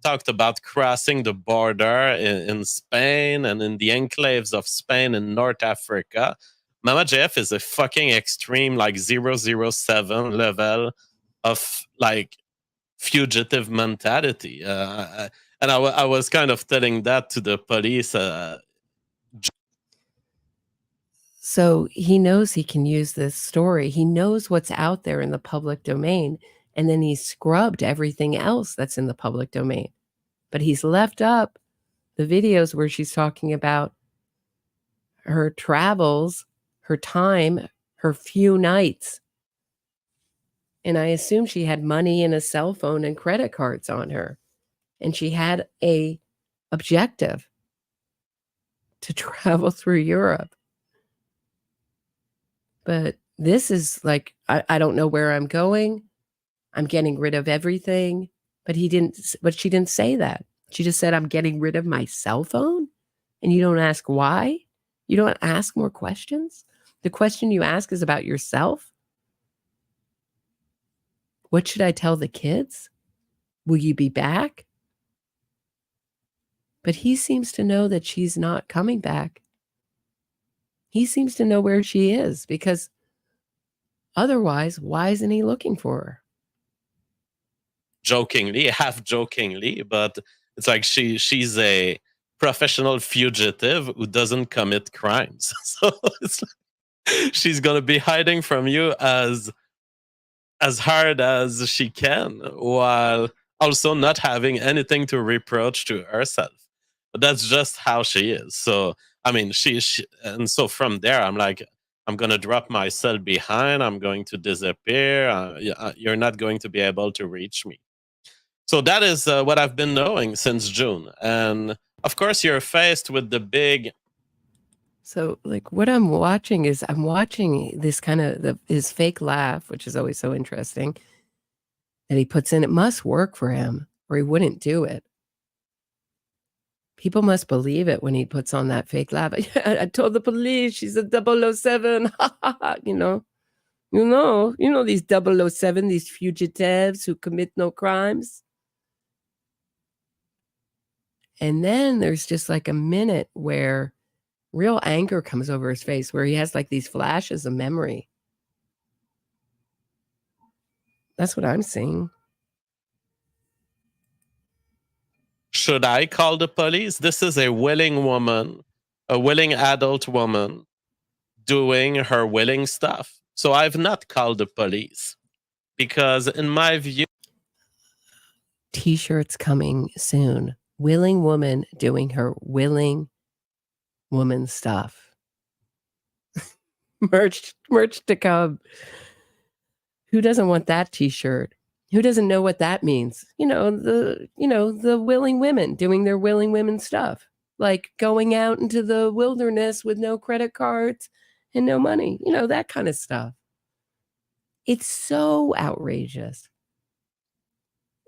Speaker 5: talked about crossing the border in Spain and in the enclaves of Spain in North Africa? Mama JF is a fucking extreme, like 007 level of like fugitive mentality. And I was kind of telling that to the police.
Speaker 2: So he knows he can use this story. He knows what's out there in the public domain. And then he's scrubbed everything else that's in the public domain. But he's left up the videos where she's talking about her travels, her time, her few nights. And I assume she had money and a cell phone and credit cards on her. And she had a objective to travel through Europe. But this is like, I don't know where I'm going. I'm getting rid of everything. But she didn't say that. She just said, I'm getting rid of my cell phone. And you don't ask why? You don't ask more questions? The question you ask is about yourself. What should I tell the kids? Will you be back? But he seems to know that she's not coming back. He seems to know where she is because otherwise, why isn't he looking for her?
Speaker 5: Jokingly, half jokingly, but it's like she's a professional fugitive who doesn't commit crimes. So it's like she's gonna be hiding from you as hard as she can, while also not having anything to reproach to herself. But that's just how she is. So I mean, she and so from there, I'm like, I'm gonna drop myself behind. I'm going to disappear. You're not going to be able to reach me. So that is what I've been knowing since June. And of course, you're faced with the big.
Speaker 2: So like what I'm watching is I'm watching this kind of his fake laugh, which is always so interesting, that he puts in. It must work for him or he wouldn't do it. People must believe it when he puts on that fake laugh. I told the police she's a 007. You know these 007, these fugitives who commit no crimes. And then there's just like a minute where real anger comes over his face, where he has like these flashes of memory. That's what I'm seeing.
Speaker 5: Should I call the police? This is a willing woman, a willing adult woman doing her willing stuff. So I've not called the police because in my view,
Speaker 2: T-shirts coming soon. Willing woman doing her willing woman stuff. merch to come. Who doesn't want that T-shirt? Who doesn't know what that means? The willing women doing their willing women stuff, like going out into the wilderness with no credit cards and no money, that kind of stuff. It's so outrageous.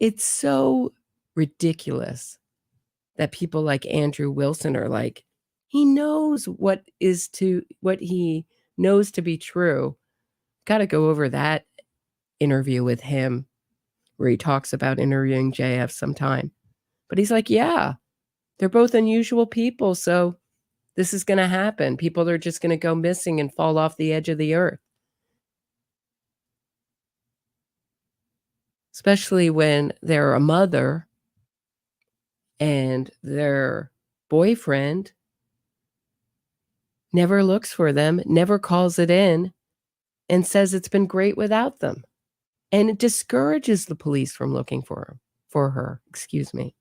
Speaker 2: It's so ridiculous that people like Andrew Wilson are like, he knows what he knows to be true. Got to go over that interview with him where he talks about interviewing JF sometime. But he's like, yeah, they're both unusual people, so this is going to happen. People are just going to go missing and fall off the edge of the earth. Especially when they're a mother and their boyfriend never looks for them, never calls it in, and says it's been great without them. And it discourages the police from looking for her. Excuse me.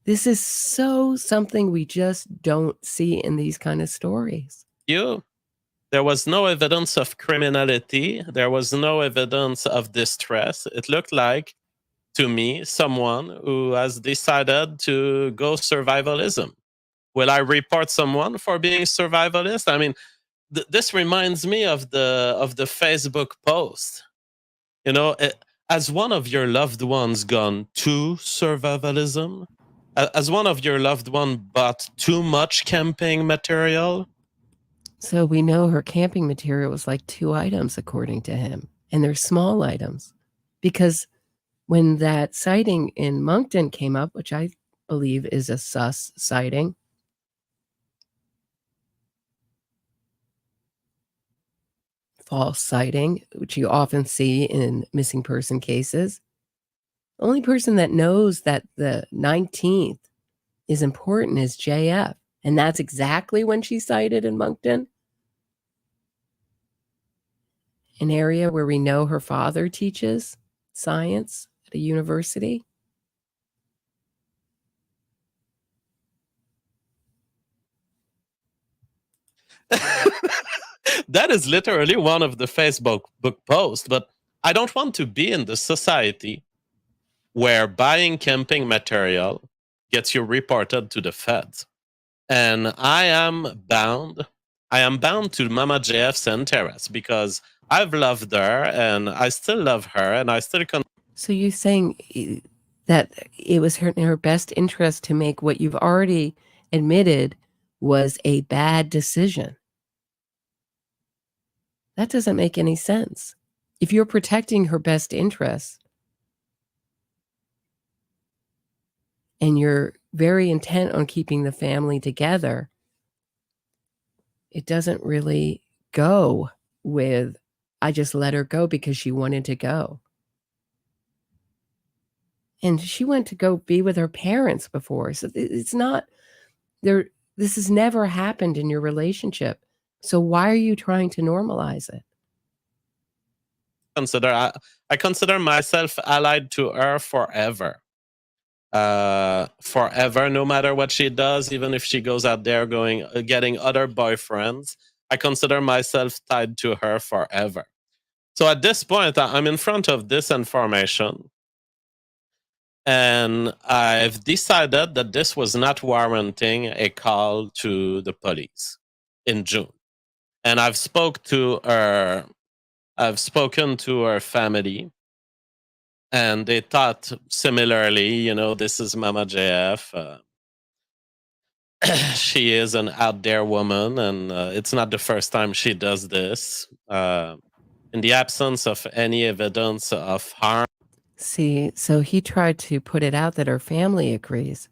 Speaker 2: This is so something we just don't see in these kind of stories.
Speaker 5: There was no evidence of criminality. There was no evidence of distress. It looked like, to me, someone who has decided to go survivalism. Will I report someone for being survivalist? I mean, this reminds me of the Facebook post. You know, has one of your loved ones gone to survivalism? Has one of your loved one bought too much camping material?
Speaker 2: So we know her camping material was like 2 items, according to him. And they're small items. Because when that sighting in Moncton came up, which I believe is a sus sighting, false sighting, which you often see in missing person cases, the only person that knows that the 19th is important is JF. And that's exactly when she sighted in Moncton. An area where we know her father teaches science at a university.
Speaker 5: That is literally one of the Facebook book posts, but I don't want to be in the society where buying camping material gets you reported to the feds. And I am bound to Mama JF's interest because I've loved her and I still love her and I still
Speaker 2: So you're saying that it was in her best interest to make what you've already admitted was a bad decision. That doesn't make any sense. If you're protecting her best interest and you're very intent on keeping the family together, it doesn't really go with, I just let her go because she wanted to go. And she went to go be with her parents before. So it's not there. This has never happened in your relationship. So why are you trying to normalize it?
Speaker 5: I consider myself allied to her forever. Forever, no matter what she does, even if she goes out there getting other boyfriends, I consider myself tied to her forever. So at this point, I'm in front of this information. And I've decided that this was not warranting a call to the police in June. And I've spoken to her family, and they thought similarly, you know, this is Mama JF. She is an out there woman, and it's not the first time she does this. In the absence of any evidence of harm.
Speaker 2: See, so he tried to put it out that her family agrees.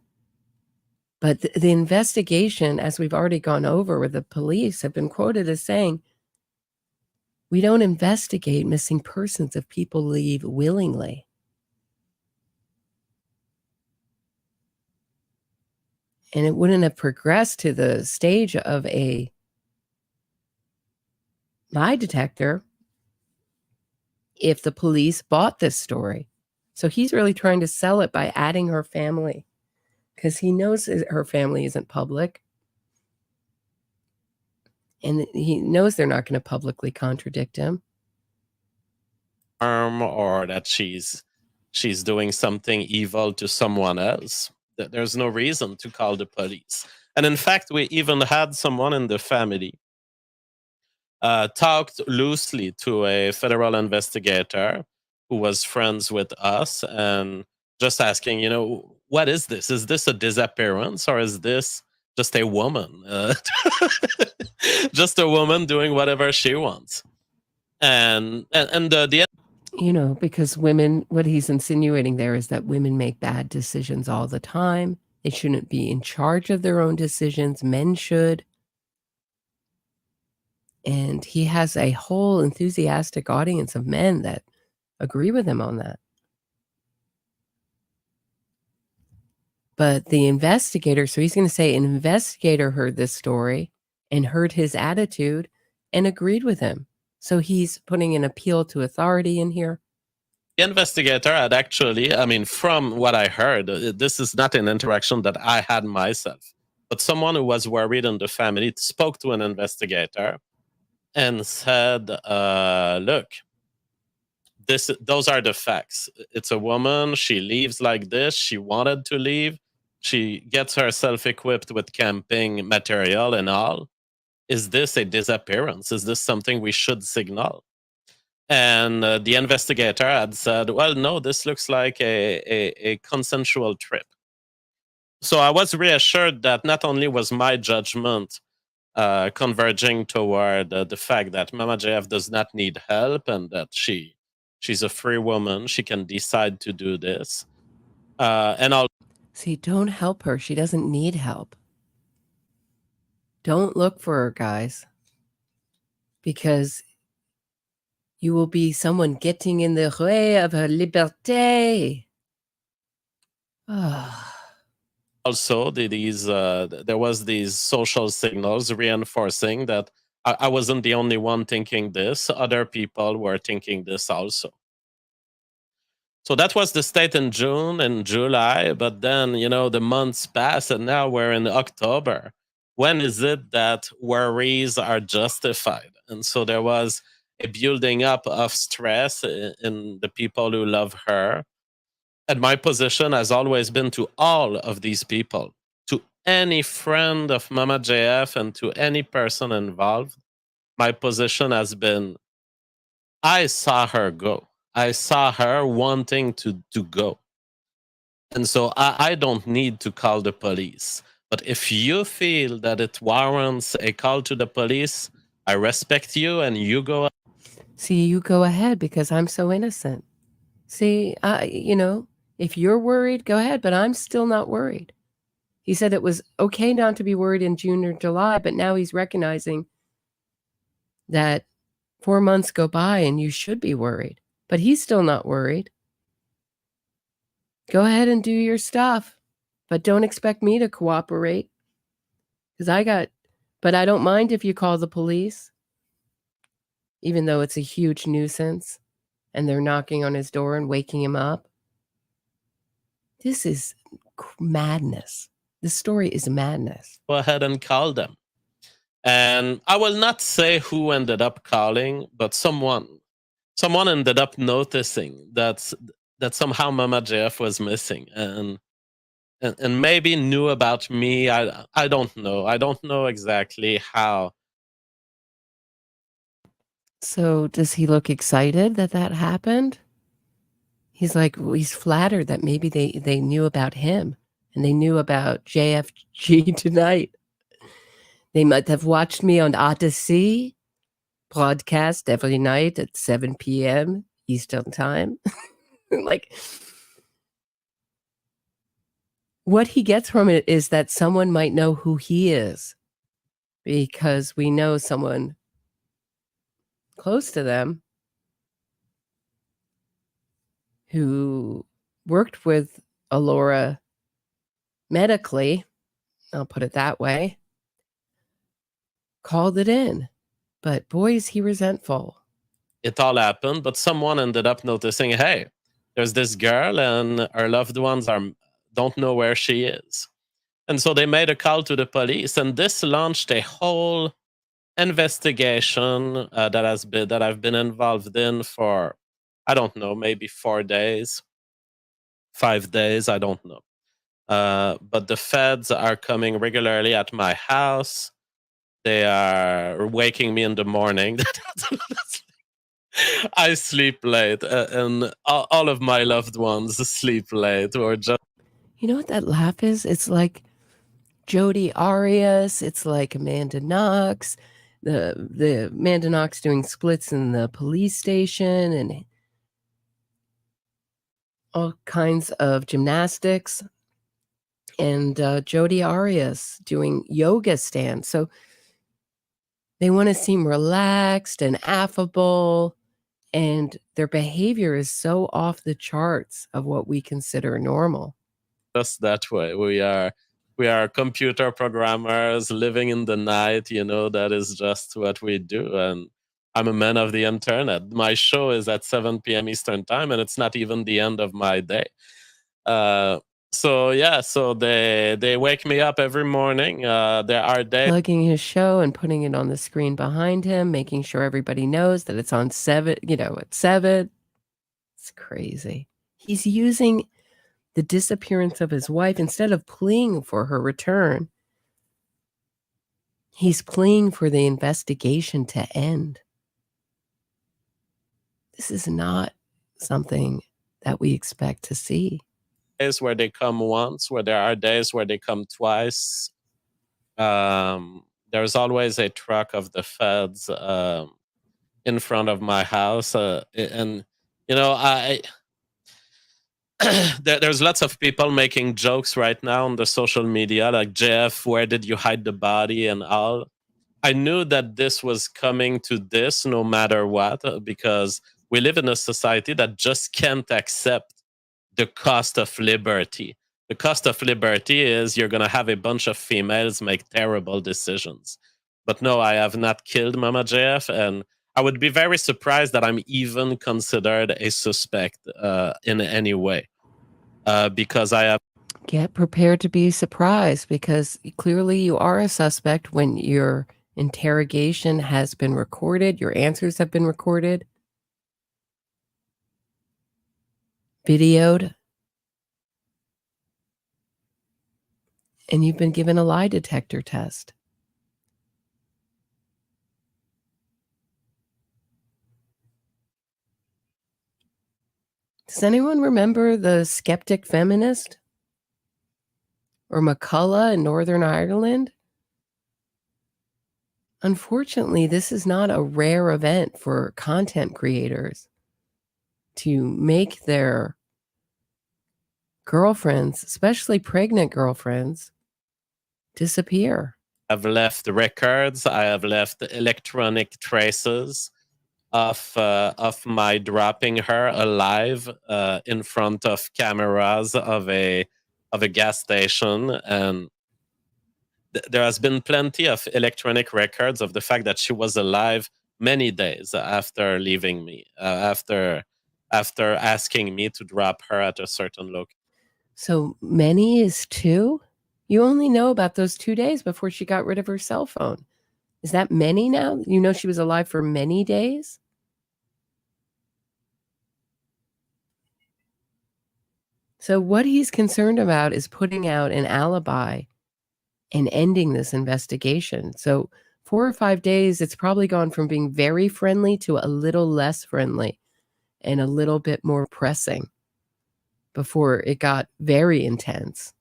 Speaker 2: But the investigation, as we've already gone over with the police, have been quoted as saying, we don't investigate missing persons if people leave willingly. And it wouldn't have progressed to the stage of a lie detector if the police bought this story. So he's really trying to sell it by adding her family because he knows her family isn't public. And he knows they're not going to publicly contradict him.
Speaker 5: Or that she's doing something evil to someone else. There's no reason to call the police. And in fact, we even had someone in the family talked loosely to a federal investigator who was friends with us and just asking, what is this? Is this a disappearance or is this just a woman? Just a woman doing whatever she wants. And the
Speaker 2: Because women, what he's insinuating there is that women make bad decisions all the time. They shouldn't be in charge of their own decisions. Men should. And he has a whole enthusiastic audience of men that agree with him on that. But the investigator, so he's going to say an investigator heard this story and heard his attitude and agreed with him. So he's putting an appeal to authority in here.
Speaker 5: The investigator had actually, from what I heard, this is not an interaction that I had myself, but someone who was worried in the family spoke to an investigator and said, look, those are the facts. It's a woman. She leaves like this. She wanted to leave. She gets herself equipped with camping material and all. Is this a disappearance? Is this something we should signal? And the investigator had said, well, no, this looks like a consensual trip. So I was reassured that not only was my judgment converging toward the fact that Mama JF does not need help and that she's a free woman. She can decide to do this. And I'll
Speaker 2: See, don't help her. She doesn't need help. Don't look for her, guys. Because you will be someone getting in the way of her liberté.
Speaker 5: Also, there was these social signals reinforcing that I wasn't the only one thinking this. Other people were thinking this also. So that was the state in June and July, but then, the months pass and now we're in October. When is it that worries are justified? And so there was a building up of stress in the people who love her. And my position has always been to all of these people, to any friend of Mama JF and to any person involved. My position has been, I saw her go. I saw her wanting to go. And so I don't need to call the police. But if you feel that it warrants a call to the police, I respect you and you go.
Speaker 2: See, you go ahead because I'm so innocent. See, if you're worried, go ahead, but I'm still not worried. He said it was okay not to be worried in June or July, but now he's recognizing that 4 months go by and you should be worried. But he's still not worried. Go ahead and do your stuff, but don't expect me to cooperate. But I don't mind if you call the police, even though it's a huge nuisance and they're knocking on his door and waking him up. This is madness. This story is madness.
Speaker 5: Go ahead and call them. And I will not say who ended up calling, but someone ended up noticing that somehow Mama JF was missing and maybe knew about me. I don't know. I don't know exactly how.
Speaker 2: So does he look excited that happened? He's flattered that maybe they knew about him and they knew about JFG tonight. They might have watched me on Odyssey broadcast every night at 7 p.m. Eastern time. What he gets from it is that someone might know who he is because we know someone close to them who worked with Elora medically, I'll put it that way, called it in. But boy, is he resentful.
Speaker 5: It all happened, but someone ended up noticing, hey, there's this girl and her loved ones don't know where she is. And so they made a call to the police, and this launched a whole investigation that I've been involved in for, I don't know, maybe 4 days, 5 days, I don't know. But the feds are coming regularly at my house. They are waking me in the morning. I sleep late, and all of my loved ones sleep late, or just.
Speaker 2: You know what that laugh is? It's like Jodi Arias. It's like Amanda Knox. The Amanda Knox doing splits in the police station and all kinds of gymnastics. And Jodi Arias doing yoga stands. So they want to seem relaxed and affable, and their behavior is so off the charts of what we consider normal.
Speaker 5: Just that way. We are computer programmers living in the night. That is just what we do. And I'm a man of the internet. My show is at 7 p.m. Eastern time, and it's not even the end of my day. So they wake me up every morning. There are days
Speaker 2: plugging his show and putting it on the screen behind him, making sure everybody knows that it's on 7, at 7. It's crazy. He's using the disappearance of his wife instead of pleading for her return. He's pleading for the investigation to end. This is not something that we expect to see.
Speaker 5: Days where they come once, where there are days where they come twice. There's always a truck of the feds in front of my house, and there's lots of people making jokes right now on the social media, like, JF, where did you hide the body and all. I knew that this was coming to this no matter what, because we live in a society that just can't accept the cost of liberty. The cost of liberty is you're going to have a bunch of females make terrible decisions. But no, I have not killed Mama JF, and I would be very surprised that I'm even considered a suspect in any way, because I have.
Speaker 2: Get prepared to be surprised, because clearly you are a suspect when your interrogation has been recorded, your answers have been recorded, videoed, and you've been given a lie detector test. Does anyone remember the skeptic feminist? Or McCullough in Northern Ireland? Unfortunately, this is not a rare event for content creators to make their girlfriends, especially pregnant girlfriends, disappear.
Speaker 5: I've left records. I have left electronic traces of my dropping her alive in front of cameras of a gas station, and there has been plenty of electronic records of the fact that she was alive many days after leaving me, after asking me to drop her at a certain location.
Speaker 2: So many is 2? You only know about those 2 days before she got rid of her cell phone. Is that many now? You know she was alive for many days? So what he's concerned about is putting out an alibi and ending this investigation. So 4 or 5 days, it's probably gone from being very friendly to a little less friendly and a little bit more pressing before it got very intense.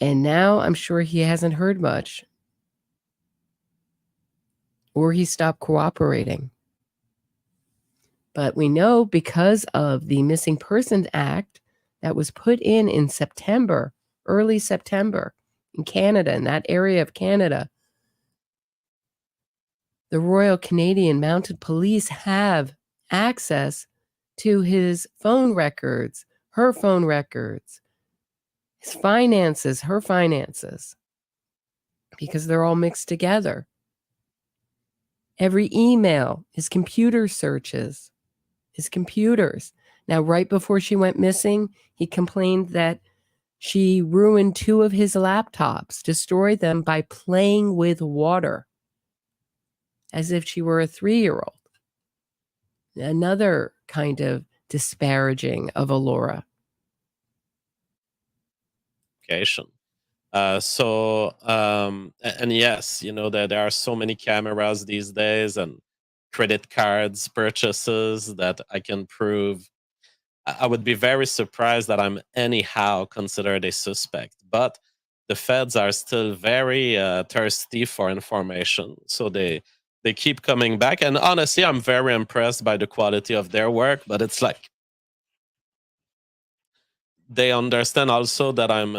Speaker 2: And now I'm sure he hasn't heard much, or he stopped cooperating. But we know because of the Missing Persons Act that was put in September, early September, in Canada, in that area of Canada, the Royal Canadian Mounted Police have access to his phone records, her phone records, his finances, her finances, because they're all mixed together. Every email, his computer searches, his computers. Now, right before she went missing, he complained that she ruined 2 of his laptops, destroyed them by playing with water, as if she were a 3-year-old. Another kind of disparaging of Elora.
Speaker 5: And yes, you know that there are so many cameras these days and credit cards purchases that I can prove. I would be very surprised that I'm anyhow considered a suspect, but the feds are still very thirsty for information, so they keep coming back. And honestly, I'm very impressed by the quality of their work, but it's like they understand also that I'm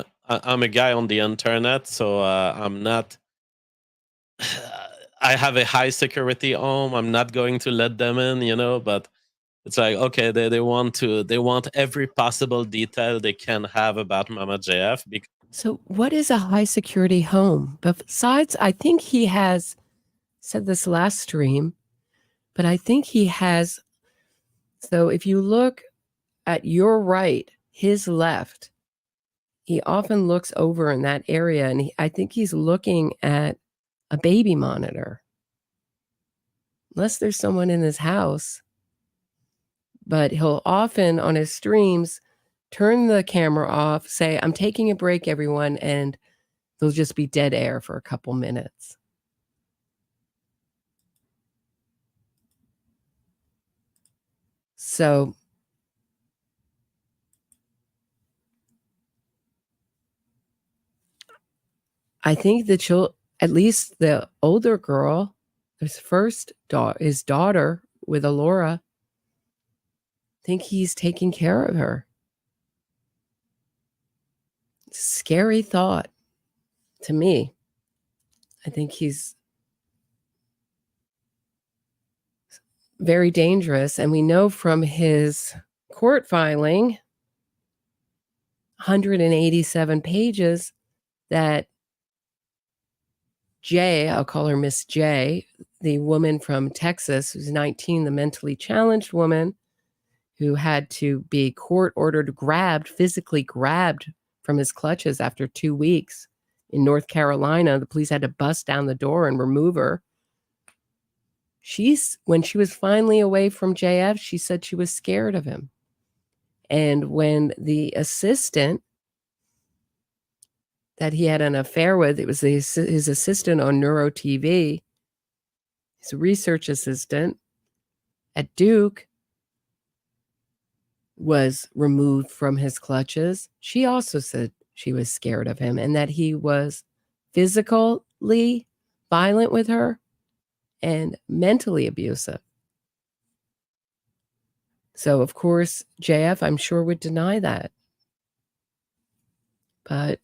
Speaker 5: a guy on the internet, so I'm not. I have a high security home. I'm not going to let them in, you know. But it's like, okay, they want every possible detail they can have about Mama JF.
Speaker 2: So, what is a high security home? Besides, I think he has said this last stream, but I think he has. So, if you look at your right, his left, he often looks over in that area, and I think he's looking at a baby monitor. Unless there's someone in his house. But he'll often on his streams turn the camera off, say, I'm taking a break, everyone, and there'll just be dead air for a couple minutes. So I think that at least the older girl, his daughter with Elora, I think he's taking care of her. Scary thought to me. I think he's very dangerous. And we know from his court filing, 187 pages, that J, I'll call her Miss J, the woman from Texas who's 19, the mentally challenged woman who had to be court-ordered physically grabbed from his clutches after 2 weeks in North Carolina. The police had to bust down the door and remove her. When she was finally away from JF, she said she was scared of him. And when the assistant that he had an affair with, it was his assistant on Neuro TV, his research assistant at Duke, was removed from his clutches. She also said she was scared of him and that he was physically violent with her and mentally abusive. So, of course, JF, I'm sure, would deny that. But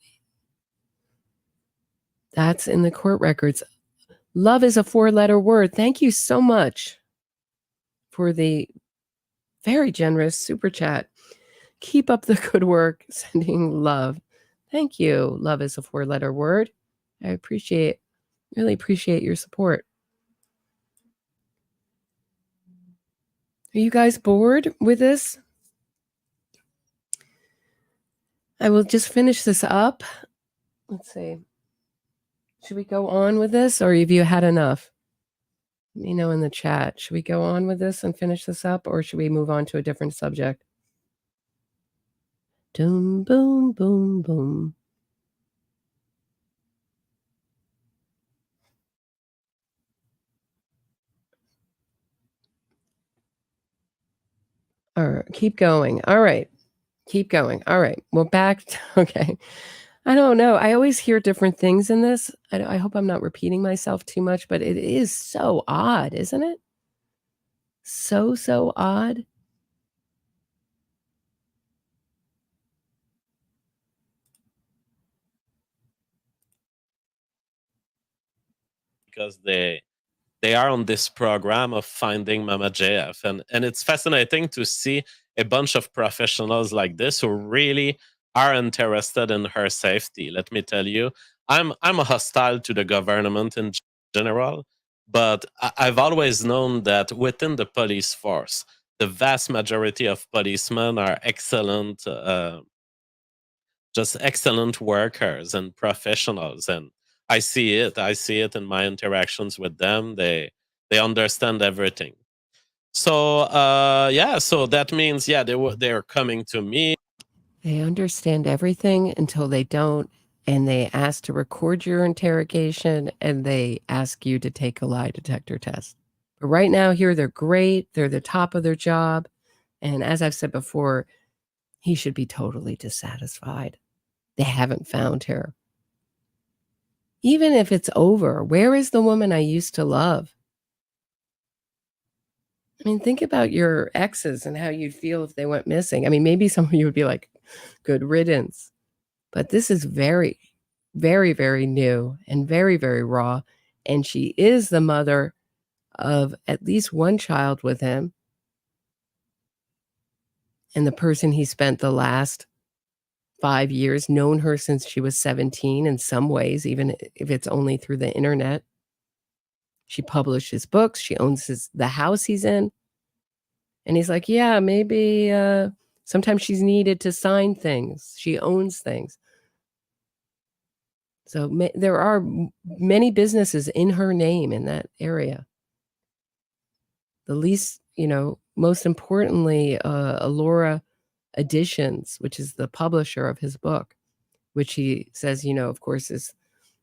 Speaker 2: that's in the court records. Love is a 4-letter word. Thank you so much for the very generous super chat. Keep up the good work. Sending love. Thank you. Love is a 4-letter word. I really appreciate your support. Are you guys bored with this? I will just finish this up. Let's see. Should we go on with this, or have you had enough? Let me know in the chat. Should we go on with this and finish this up, or should we move on to a different subject? Boom, boom, boom, boom. All right, keep going. All right, keep going. All right, well, back. Okay. I don't know. I always hear different things in this. I hope I'm not repeating myself too much, but it is so odd, isn't it? So odd.
Speaker 5: Because they are on this program of finding Mama JF, and it's fascinating to see a bunch of professionals like this who really are interested in her safety. Let me tell you, I'm hostile to the government in general, but I've always known that within the police force, the vast majority of policemen are excellent, just excellent workers and professionals. And I see it in my interactions with them. They understand everything. So so that means they're coming to me.
Speaker 2: They understand everything until they don't, and they ask to record your interrogation, and they ask you to take a lie detector test. But right now here, they're great. They're the top of their job. And as I've said before, he should be totally dissatisfied. They haven't found her. Even if it's over, where is the woman I used to love? I mean, think about your exes and how you'd feel if they went missing. I mean, maybe some of you would be like, good riddance. But this is very, very, very new and very, very raw. And she is the mother of at least one child with him. And the person he spent the last 5 years, known her since she was 17 in some ways, even if it's only through the internet. She published his books. She owns the house he's in. And he's like, yeah, maybe sometimes she's needed to sign things. She owns things. So there are many businesses in her name in that area. The least, most importantly, Elora Editions, which is the publisher of his book, which he says, of course, is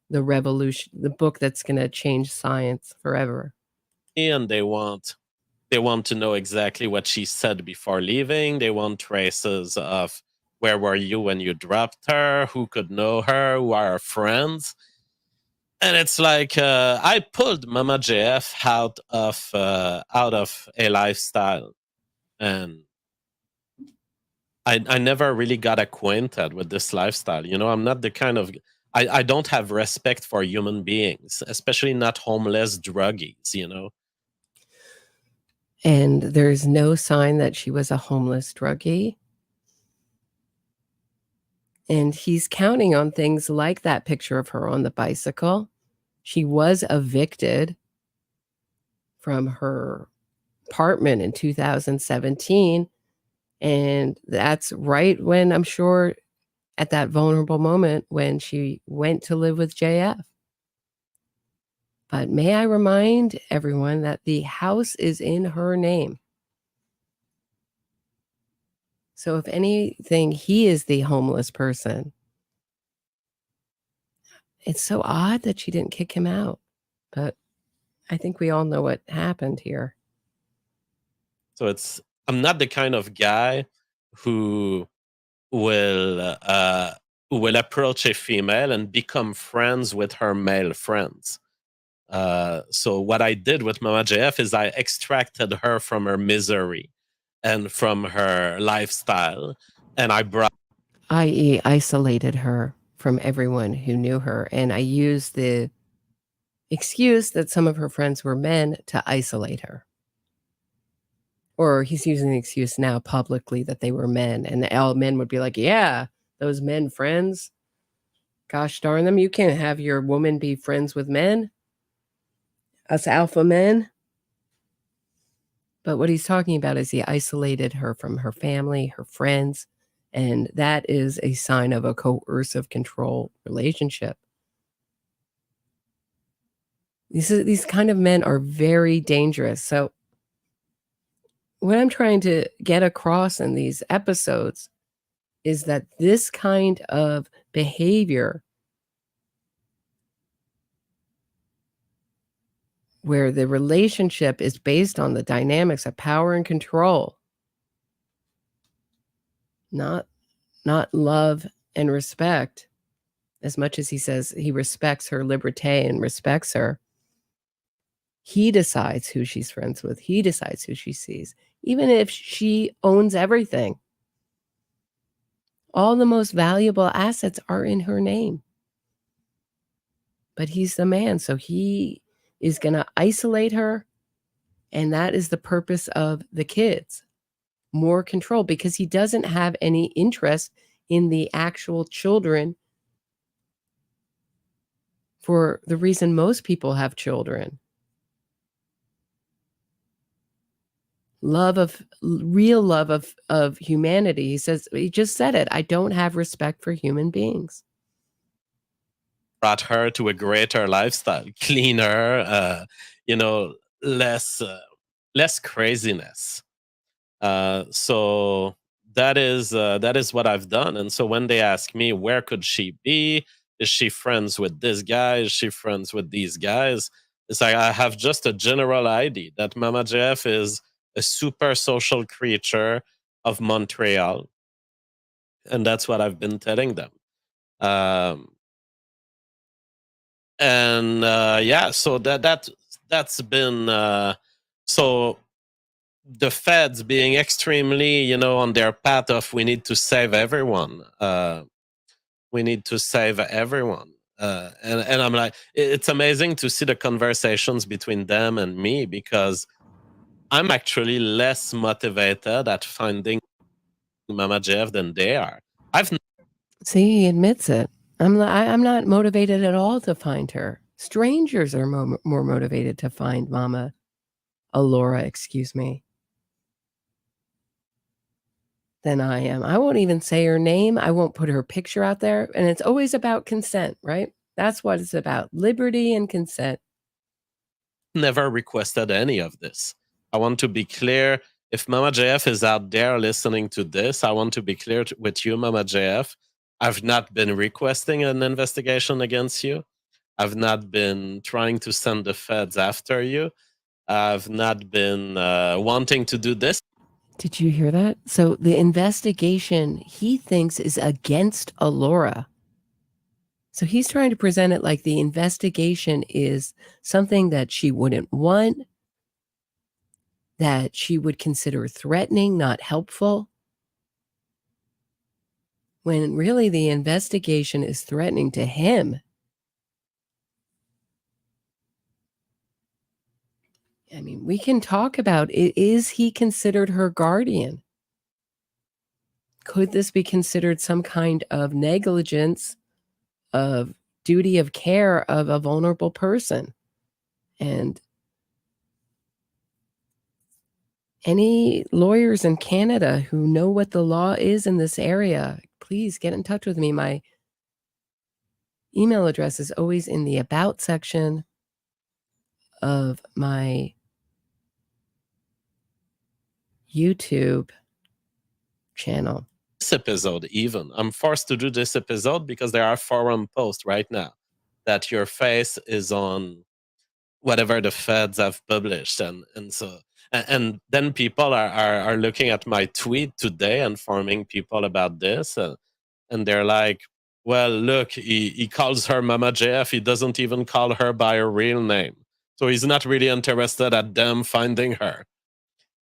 Speaker 2: the revolution, the book that's going to change science forever.
Speaker 5: And they want to know exactly what she said before leaving. They want traces of where were you when you dropped her, who could know her, who are her friends. And it's like I pulled Mama JF out of a lifestyle, and I never really got acquainted with this lifestyle. I'm not the kind of I don't have respect for human beings, especially not homeless druggies.
Speaker 2: And there's no sign that she was a homeless druggie. And he's counting on things like that picture of her on the bicycle. She was evicted from her apartment in 2017. And that's right when, I'm sure, at that vulnerable moment when she went to live with JF. But may I remind everyone that the house is in her name. So if anything, he is the homeless person. It's so odd that she didn't kick him out. But I think we all know what happened here.
Speaker 5: So I'm not the kind of guy who will approach a female and become friends with her male friends. So what I did with Mama JF is I extracted her from her misery and from her lifestyle, and
Speaker 2: i.e. isolated her from everyone who knew her. And I used the excuse that some of her friends were men to isolate her. Or he's using the excuse now publicly that they were men. And all men would be like, yeah, those men friends. Gosh darn them. You can't have your woman be friends with men. Us alpha men. But what he's talking about is he isolated her from her family, her friends. And that is a sign of a coercive control relationship. These kind of men are very dangerous. So what I'm trying to get across in these episodes is that this kind of behavior, where the relationship is based on the dynamics of power and control, not love and respect, as much as he says he respects her liberté and respects her. He decides who she's friends with. He decides who she sees, even if she owns everything. All the most valuable assets are in her name. But he's the man, so he is going to isolate her, and that is the purpose of the kids. More control, because he doesn't have any interest in the actual children for the reason most people have children. Real love of humanity. He says, he just said it. I don't have respect for human beings.
Speaker 5: Brought her to a greater lifestyle, cleaner, less craziness. So that is what I've done. And so when they ask me where could she be, Is she friends with this guy? Is she friends with these guys? It's like I have just a general idea that Mama JF is a super social creature of Montreal. And that's what I've been telling them. So that's been so the feds being extremely, on their path of we need to save everyone. We need to save everyone. And I'm like, it's amazing to see the conversations between them and me, because I'm actually less motivated at finding Mama JF than they are.
Speaker 2: See, he admits it. I'm not motivated at all to find her. Strangers are more motivated to find Mama Elora, excuse me, than I am. I won't even say her name. I won't put her picture out there. And it's always about consent, right? That's what it's about. Liberty and consent.
Speaker 5: Never requested any of this. I want to be clear. If Mama JF is out there listening to this, I want to be clear with you, Mama JF. I've not been requesting an investigation against you. I've not been trying to send the feds after you. I've not been wanting to do this.
Speaker 2: Did you hear that? So the investigation he thinks is against Elora. So he's trying to present it like the investigation is something that she wouldn't want, that she would consider threatening, not helpful, when really the investigation is threatening to him. I mean, we can talk about it. Is he considered her guardian? Could this be considered some kind of negligence of duty of care of a vulnerable person? And any lawyers in Canada who know what the law is in this area, please get in touch with me. My email address is always in the About section of my YouTube channel.
Speaker 5: This episode, even. I'm forced to do this episode because there are forum posts right now that your face is on whatever the feds have published. And then people are looking at my tweet today, informing people about this. And they're like, well, look, he calls her Mama JF. He doesn't even call her by her real name. So he's not really interested at them finding her.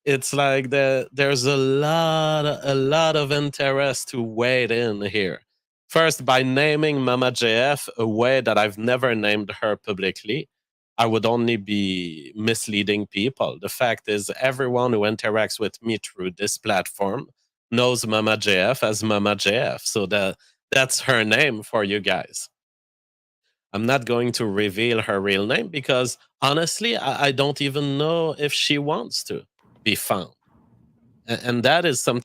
Speaker 5: It's like there's a lot of interest to wade in here. First, by naming Mama JF a way that I've never named her publicly, I would only be misleading people. The fact is, everyone who interacts with me through this platform knows Mama JF as Mama JF. So that's her name for you guys. I'm not going to reveal her real name because, honestly, I don't even know if she wants to be found. And that is something.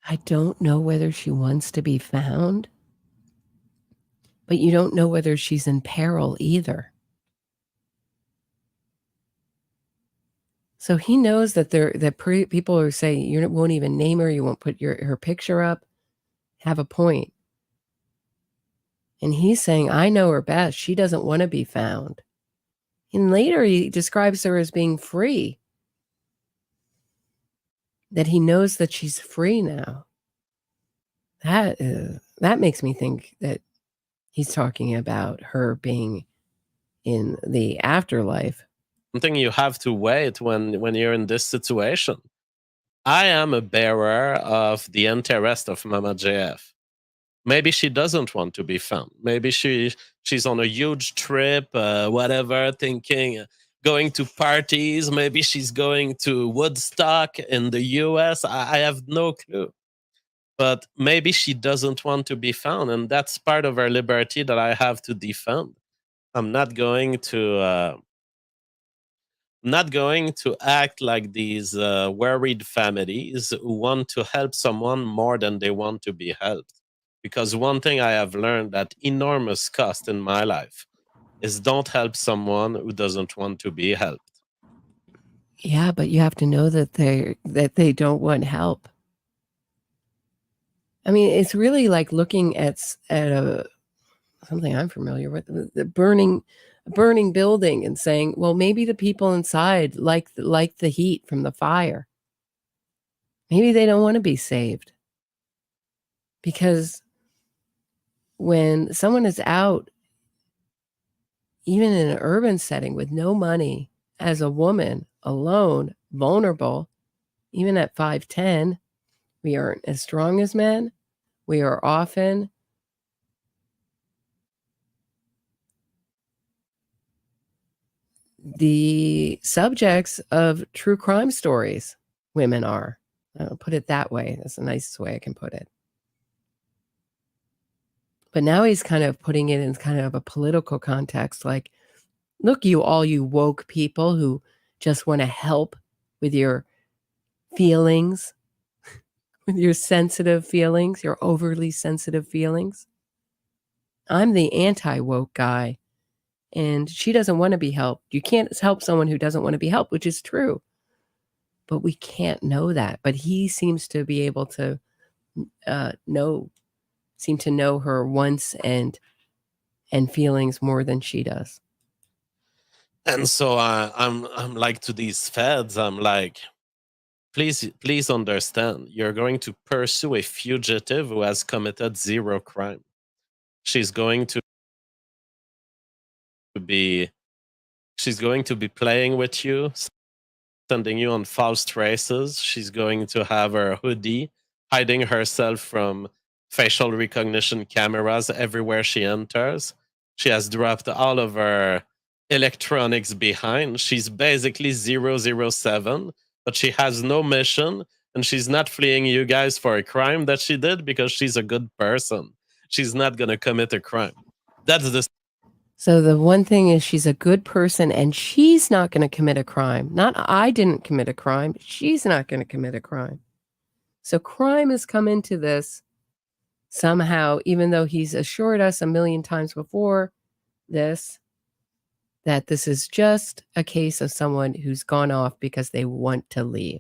Speaker 2: I don't know whether she wants to be found, but you don't know whether she's in peril either. So he knows that people are saying you won't even name her, you won't put her picture up, have a point. And he's saying, I know her best. She doesn't want to be found. And later he describes her as being free. That he knows that she's free now. That makes me think that he's talking about her being in the afterlife.
Speaker 5: Something you have to wait when you're in this situation. I am a bearer of the interest of Mama JF. Maybe she doesn't want to be found. Maybe she's on a huge trip, whatever, thinking, going to parties. Maybe she's going to Woodstock in the US. I have no clue. But maybe she doesn't want to be found. And that's part of her liberty that I have to defend. I'm not going to act like these worried families who want to help someone more than they want to be helped. Because one thing I have learned at enormous cost in my life is don't help someone who doesn't want to be helped.
Speaker 2: Yeah, but you have to know that they don't want help. I mean, it's really like looking at a something I'm familiar with, the burning building and saying, well, maybe the people inside like the heat from the fire. Maybe they don't want to be saved. Because when someone is out, even in an urban setting with no money, as a woman, alone, vulnerable, even at 5'10", we aren't as strong as men. We are often the subjects of true crime stories. Women are. I'll put it that way. That's the nicest way I can put it. But now he's kind of putting it in kind of a political context, like, look, you woke people who just want to help with your feelings, with your sensitive feelings, your overly sensitive feelings. I'm the anti-woke guy, and she doesn't want to be helped. You can't help someone who doesn't want to be helped, which is true. But we can't know that. But he seems to be able to seem to know her wants and feelings more than she does.
Speaker 5: And so I'm like, to these feds, I'm like, please understand, you're going to pursue a fugitive who has committed zero crime. She's going to be playing with you, sending you on false traces. She's going to have her hoodie, hiding herself from facial recognition cameras everywhere she enters. She has dropped all of her electronics behind. She's basically 007, but she has no mission, and she's not fleeing you guys for a crime that she did because she's a good person. She's not going to commit a crime. That's the...
Speaker 2: So the one thing is, she's a good person and she's not going to commit a crime. Not I didn't commit a crime. She's not going to commit a crime. So crime has come into this somehow, even though he's assured us a million times before this that this is just a case of someone who's gone off because they want to leave.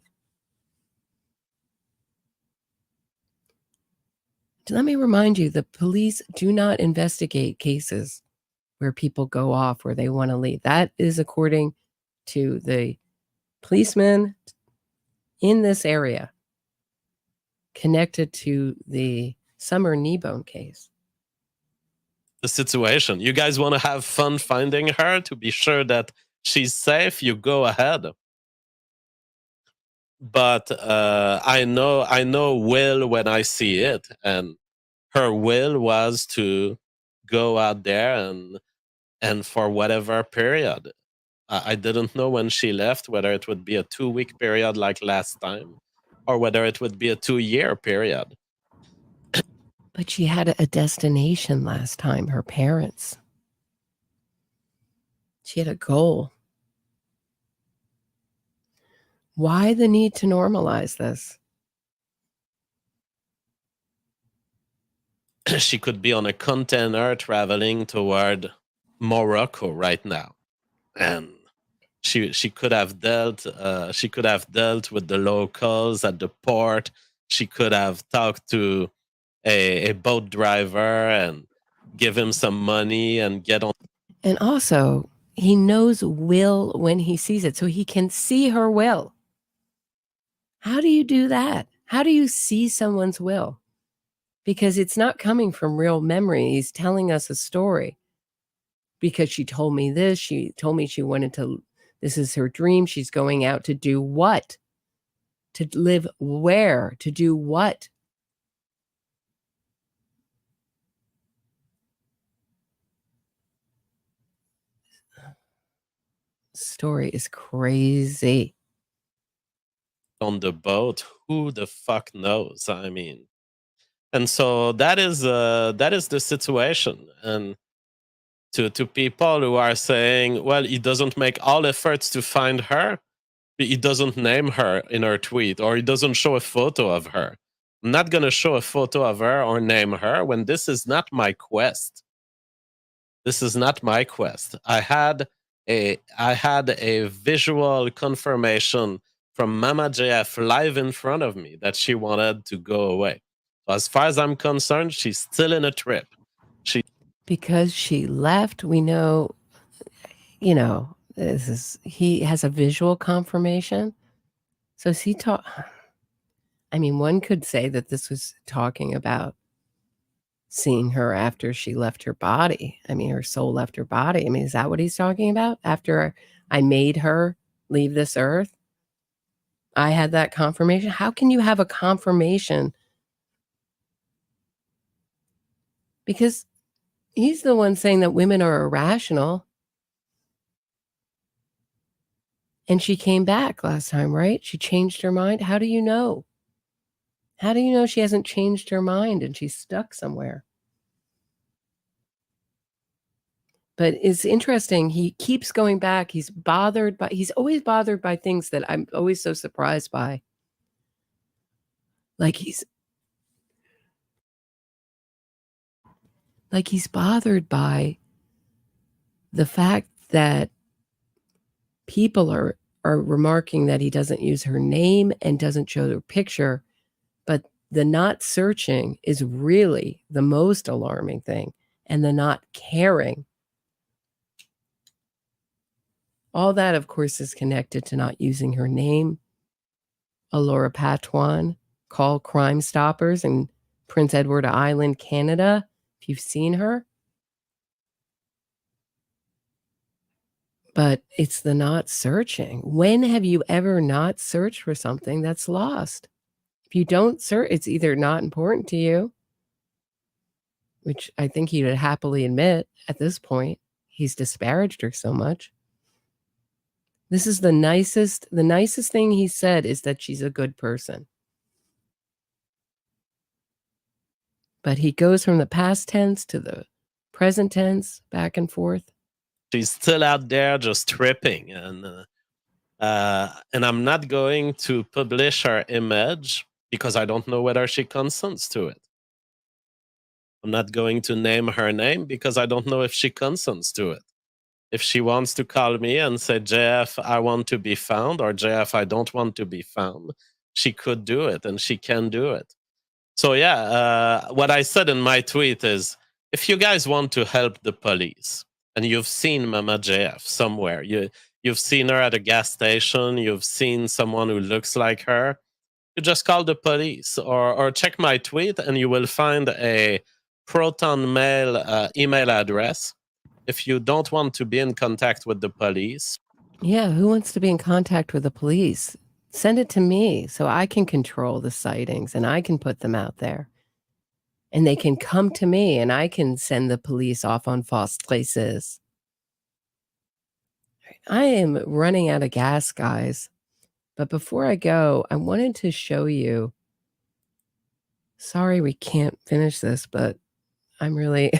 Speaker 2: Let me remind you, the police do not investigate cases where people go off, where they want to leave. That is according to the policemen in this area connected to the Summer Kneebone case.
Speaker 5: The situation. You guys want to have fun finding her to be sure that she's safe, you go ahead. But I know will when I see it, and her will was to go out there and for whatever period. I didn't know when she left whether it would be a 2-week period like last time, or whether it would be a 2-year period.
Speaker 2: But she had a destination last time, her parents. She had a goal. Why the need to normalize this?
Speaker 5: She could be on a container traveling toward Morocco right now, and she could have dealt with the locals at the port. She could have talked to a boat driver and give him some money and get on.
Speaker 2: And also, he knows will when he sees it, so he can see her will. How do you do that? How do you see someone's will? Because it's not coming from real memory. He's telling us a story. Because she told me this. She told me she wanted to, this is her dream. She's going out to do what? To live where? To do what? Story is crazy.
Speaker 5: On the boat, who the fuck knows? I mean, and so that is the situation. And to people who are saying, well, he doesn't make all efforts to find her, he doesn't name her in her tweet, or he doesn't show a photo of her. I'm not gonna show a photo of her or name her when this is not my quest. This is not my quest. I had a visual confirmation from Mama JF live in front of me that she wanted to go away. So as far as I'm concerned, she's still in a trip.
Speaker 2: because she left, we know, he has a visual confirmation. So is he one could say that this was talking about seeing her after she left her body. Her soul left her body. Is that what he's talking about? After I made her leave this earth, I had that confirmation. How can you have a confirmation? Because he's the one saying that women are irrational. And she came back last time, right? She changed her mind. How do you know? How do you know she hasn't changed her mind and she's stuck somewhere? But it's interesting. He keeps going back. He's always bothered by things that I'm always so surprised by. Like he's bothered by the fact that people are remarking that he doesn't use her name and doesn't show her picture. But the not searching is really the most alarming thing, and the not caring. All that, of course, is connected to not using her name. Elora Patoine, call Crime Stoppers in Prince Edward Island, Canada, if you've seen her. But it's the not searching. When have you ever not searched for something that's lost? If you don't search, it's either not important to you, which I think he would happily admit at this point. He's disparaged her so much. This is the nicest thing he said is that she's a good person. But he goes from the past tense to the present tense, back and forth.
Speaker 5: She's still out there just tripping, and I'm not going to publish her image because I don't know whether she consents to it. I'm not going to name her name because I don't know if she consents to it. If she wants to call me and say, JF, I want to be found, or JF, I don't want to be found, she could do it, and she can do it. So yeah, what I said in my tweet is, if you guys want to help the police, and you've seen Mama JF somewhere, you've seen her at a gas station, you've seen someone who looks like her, you just call the police, or check my tweet, and you will find a Proton Mail email address. If you don't want to be in contact with the police.
Speaker 2: Yeah, who wants to be in contact with the police? Send it to me so I can control the sightings and I can put them out there. And they can come to me and I can send the police off on false traces. I am running out of gas, guys. But before I go, I wanted to show you. Sorry we can't finish this, but I'm really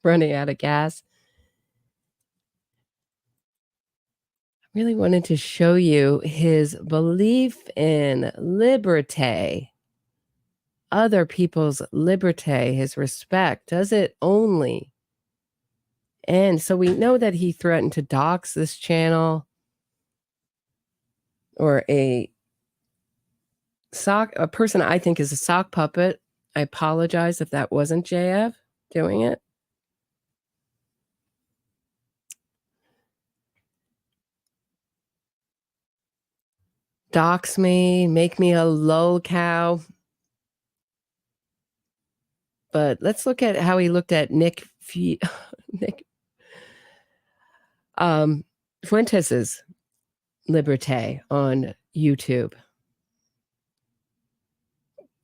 Speaker 2: running out of gas. I really wanted to show you his belief in liberté, other people's liberté, his respect. Does it only? And so we know that he threatened to dox this channel, or a person I think is a sock puppet. I apologize if that wasn't JF doing it. Dox me, make me a lol cow. But let's look at how he looked at Nick Fuentes' liberté on YouTube.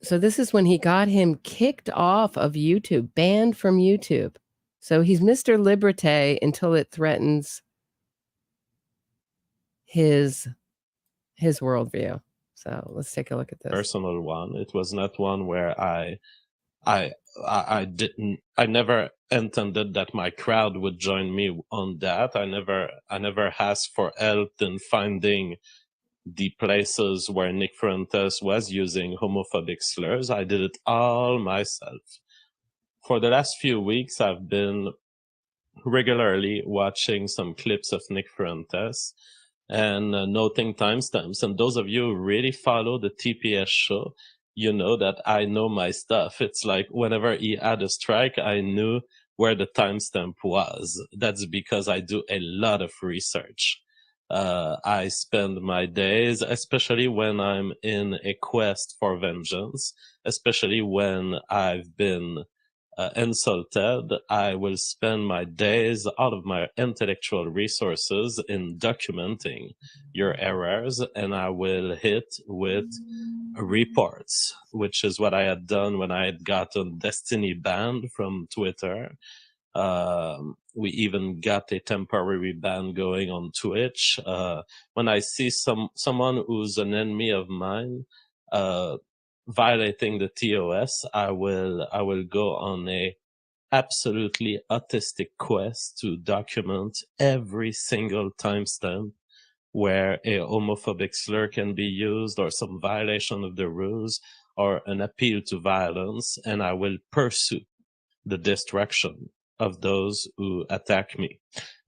Speaker 2: So this is when he got him kicked off of YouTube, banned from YouTube. So he's Mr. Liberté until it threatens his worldview. So let's take a look at this.
Speaker 5: Personal one. It was not one where I never intended that my crowd would join me on that. I never asked for help in finding the places where Nick Fuentes was using homophobic slurs. I did it all myself. For the last few weeks, I've been regularly watching some clips of Nick Fuentes and noting timestamps. And those of you who really follow the TPS show, you know that I know my stuff. It's like whenever he had a strike, I knew where the timestamp was. That's because I do a lot of research. I spend my days, especially when I'm in a quest for vengeance, especially when I've been insulted, I will spend my days, all of my intellectual resources in documenting your errors, and I will hit with reports, which is what I had done when I had gotten Destiny banned from Twitter. We even got a temporary ban going on Twitch. When I see someone who's an enemy of mine violating the TOS, I will go on a absolutely autistic quest to document every single timestamp where a homophobic slur can be used, or some violation of the rules, or an appeal to violence, and I will pursue the destruction of those who attack me.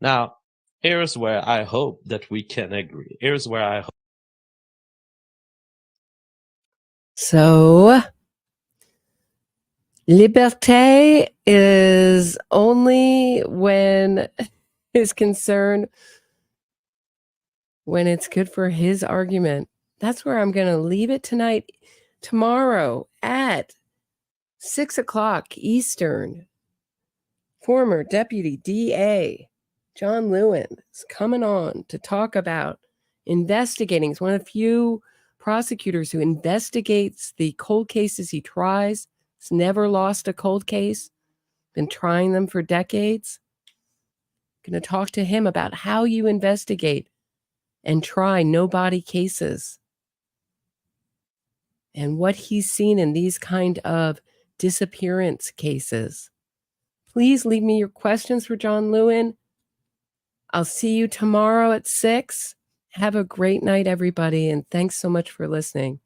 Speaker 5: Now, here's where I hope that we can agree. Here's where I hope.
Speaker 2: So, liberté is only when is concerned when it's good for his argument. That's where I'm going to leave it tonight. Tomorrow at 6 o'clock Eastern, former Deputy DA John Lewin is coming on to talk about investigating. He's one of the few prosecutors who investigates the cold cases he tries. He's never lost a cold case, been trying them for decades. Going to talk to him about how you investigate and try no-body cases and what he's seen in these kind of disappearance cases. Please leave me your questions for John Lewin. I'll see you tomorrow at 6. Have a great night, everybody, and thanks so much for listening.